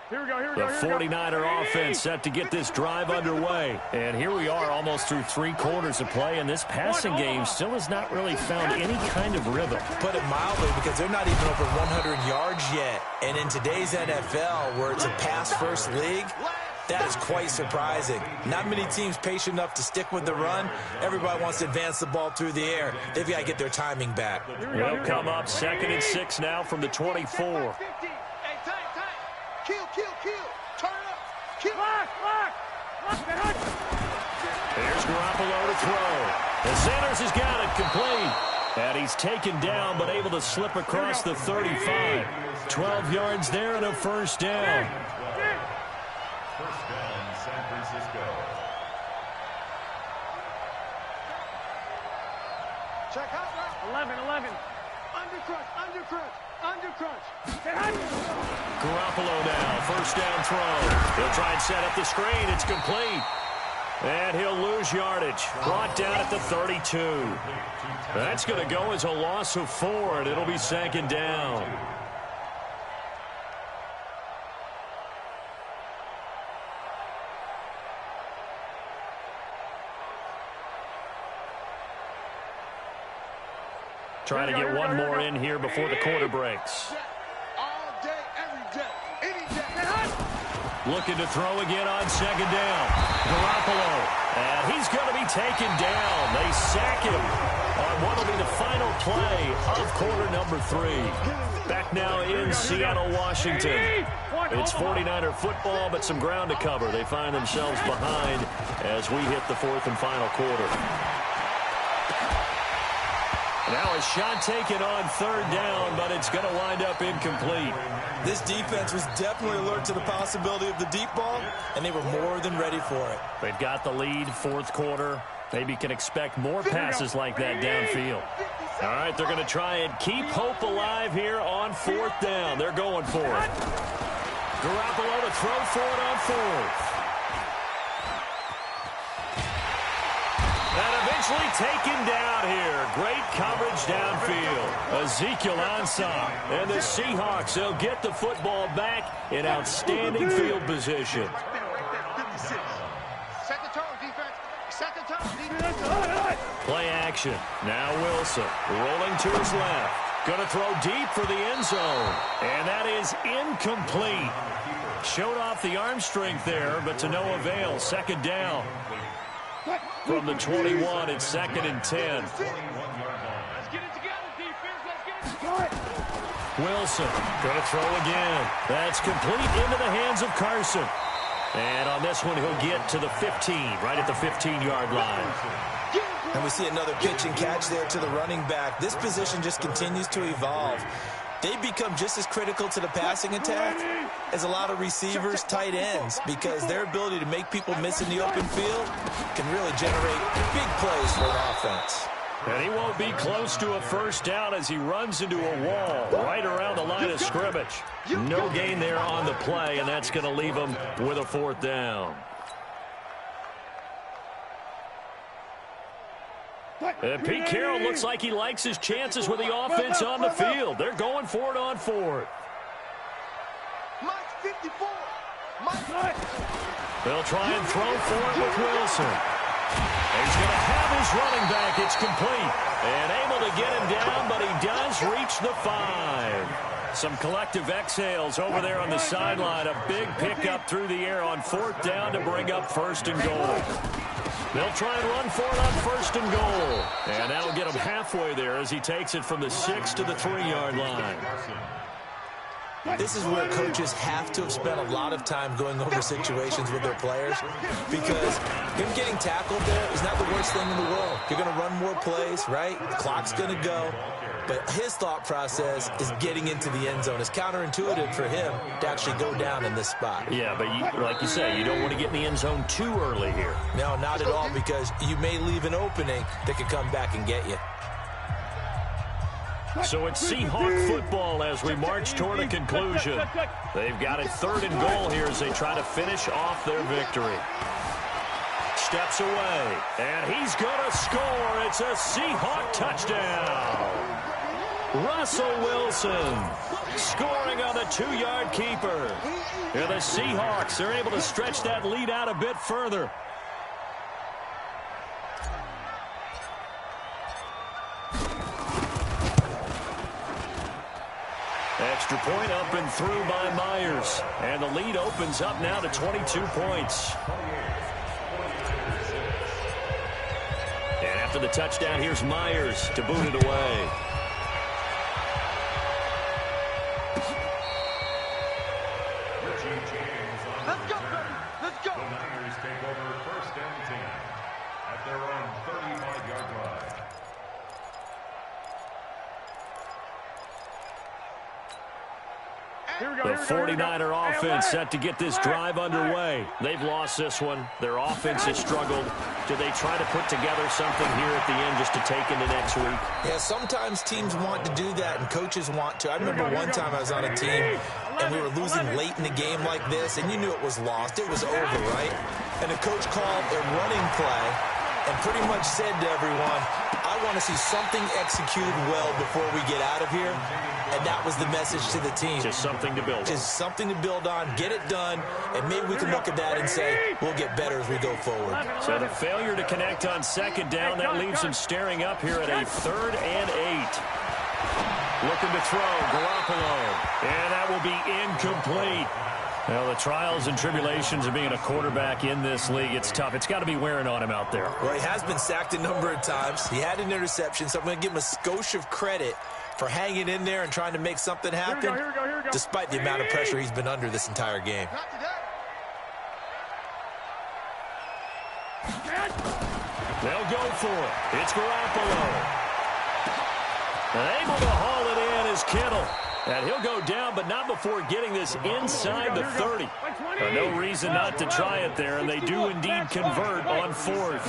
The 49er offense set to get this drive underway. And here we are almost through 3 quarters of play, and this passing game still has not really found any kind of rhythm. Put it mildly, because they're not even over 100 yards yet. And in today's NFL, where it's a pass-first league, that is quite surprising. Not many teams patient enough to stick with the run. Everybody wants to advance the ball through the air. They've got to get their timing back. They'll come up 2nd and 6 now from the 24. Turn it up. Kill. Here's Garoppolo to throw. And Sanders has got it complete. And he's taken down, but able to slip across the 35. 12 yards there and a first down. First down, San Francisco. Check out. 11. Under crunch. Garoppolo now, first down throw. He'll try and set up the screen. It's complete. And he'll lose yardage. Brought down at the 32. That's going to go as a loss of 4, and it'll be 2nd down. Trying to get one more in here before the quarter breaks. All day, every day, any day. Looking to throw again on 2nd down. Garoppolo. And he's going to be taken down. They sack him on what will be the final play of quarter number 3. Back now in Seattle, Washington. It's 49er football, but some ground to cover. They find themselves behind as we hit the 4th and final quarter. Now a shot taken on 3rd down, but it's going to wind up incomplete. This defense was definitely alert to the possibility of the deep ball, and they were more than ready for it. They've got the lead, 4th quarter. Maybe can expect more passes like that downfield. All right, they're going to try and keep hope alive here on 4th down. They're going for it. Garoppolo to throw for it on 4th. And eventually taken down here. Great coverage downfield. Ezekiel Ansah. And the Seahawks, they'll get the football back in outstanding field position. Set the tone, defense. Set the tone, defense. Play action. Now Wilson rolling to his left. Going to throw deep for the end zone. And that is incomplete. Showed off the arm strength there, but to no avail. 2nd down. From the 21, it's 2nd and 10. Let's get it together, defense. Let's get it together. Wilson going to throw again. That's complete into the hands of Carson. And on this one, he'll get to the 15, right at the 15-yard line. And we see another pitch and catch there to the running back. This position just continues to evolve. They become just as critical to the passing attack as a lot of receivers, tight ends, because their ability to make people miss in the open field can really generate big plays for an offense. And he won't be close to a first down as he runs into a wall right around the line of scrimmage. No gain there on the play, and that's going to leave him with a 4th down. Pete Carroll looks like he likes his chances with the offense on the field. They're going for it on fourth. Mike 54. Mike. They'll try and throw for it with Wilson. He's going to have his running back. It's complete. And able to get him down, but he does reach the 5. Some collective exhales over there on the sideline. A big pickup through the air on fourth down to bring up first and goal. They'll try and run for it on first and goal. And that'll get him halfway there as he takes it from the 6 to the 3-yard line. This is where coaches have to have spent a lot of time going over situations with their players, because him getting tackled there is not the worst thing in the world. You're going to run more plays, right? The clock's going to go. But his thought process is getting into the end zone. It's counterintuitive for him to actually go down in this spot. Yeah, but like you say, you don't want to get in the end zone too early here. No, not at all, because you may leave an opening that could come back and get you. So it's Seahawk football as we march toward a conclusion. They've got it 3rd and goal here as they try to finish off their victory. Steps away, and he's going to score. It's a Seahawk touchdown. Russell Wilson scoring on the 2-yard keeper. And the Seahawks are able to stretch that lead out a bit further. Extra point up and through by Myers. And the lead opens up now to 22 points. And after the touchdown, here's Myers to boot it away. Let's go, baby. Let's go. The Niners take over 1st and 10 at their own 35-yard line. The 49er offense set to get this drive underway. They've lost this one. Their offense has struggled. Do they try to put together something here at the end just to take into next week? Yeah, sometimes teams want to do that and coaches want to. I remember one time I was on a team and we were losing late in a game like this, and you knew it was lost. It was over, right? And the coach called a running play and pretty much said to everyone, I want to see something executed well before we get out of here. And that was the message to the team. Just something to build on. Just something to build on, get it done, and maybe we can look at that and say, we'll get better as we go forward. So the failure to connect on 2nd down, that leaves them staring up here at a 3rd and 8. Looking to throw, Garoppolo. And that will be incomplete. Well, the trials and tribulations of being a quarterback in this league, it's tough. It's got to be wearing on him out there. Well, he has been sacked a number of times. He had an interception, so I'm going to give him a skosh of credit for hanging in there and trying to make something happen, Here we go. despite the amount of pressure he's been under this entire game. They'll go for it. It's Garoppolo. And able to haul it in is Kittle. And he'll go down, but not before getting this inside the 30. No reason not to try it there, and they do indeed convert on 4th.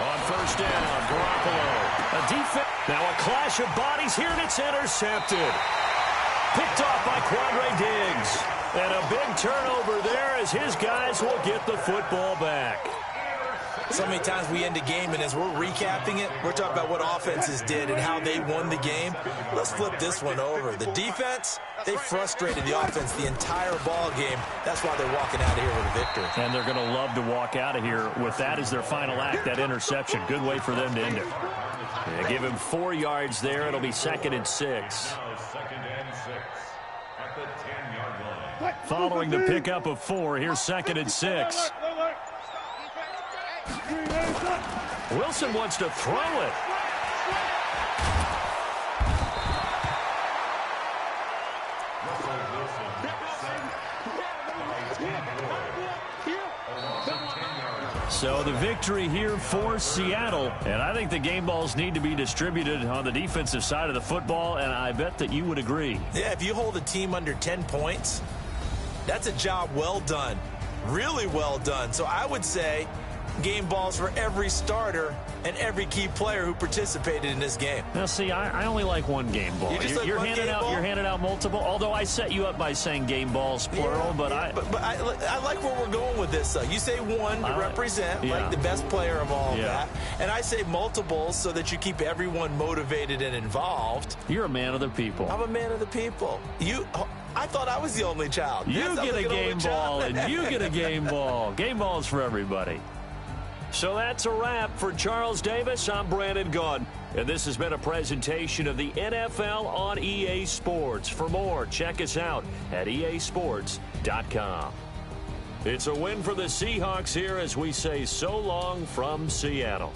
On 1st down, Garoppolo. A defense. Now a clash of bodies here, and it's intercepted. Picked off by Quandre Diggs. And a big turnover there as his guys will get the football back. So many times we end a game, and as we're recapping it, we're talking about what offenses did and how they won the game. Let's flip this one over. The defense, they frustrated the offense the entire ball game. That's why they're walking out of here with a victory. And they're going to love to walk out of here with that as their final act, that interception. Good way for them to end it. They give him 4 yards there. It'll be 2nd and 6. Now 2nd and 6 at the 10-yard line. Following the pickup of 4, here's 2nd and 6. Wilson wants to throw it. So the victory here for Seattle. And I think the game balls need to be distributed on the defensive side of the football, and I bet that you would agree. Yeah, if you hold a team under 10 points, that's a job well done. Really well done. So I would say game balls for every starter and every key player who participated in this game. Now, see, I only like one game ball. You're handing out multiple, although I set you up by saying game balls, plural, but I like where we're going with this, though. You say one to represent, like the best player of all of that, and I say multiples so that you keep everyone motivated and involved. You're a man of the people. I'm a man of the people. I thought I was the only child. You get a game ball, and you get a game ball. Game balls for everybody. So that's a wrap for Charles Davis. I'm Brandon Gunn, and this has been a presentation of the NFL on EA Sports. For more, check us out at easports.com. It's a win for the Seahawks here as we say so long from Seattle.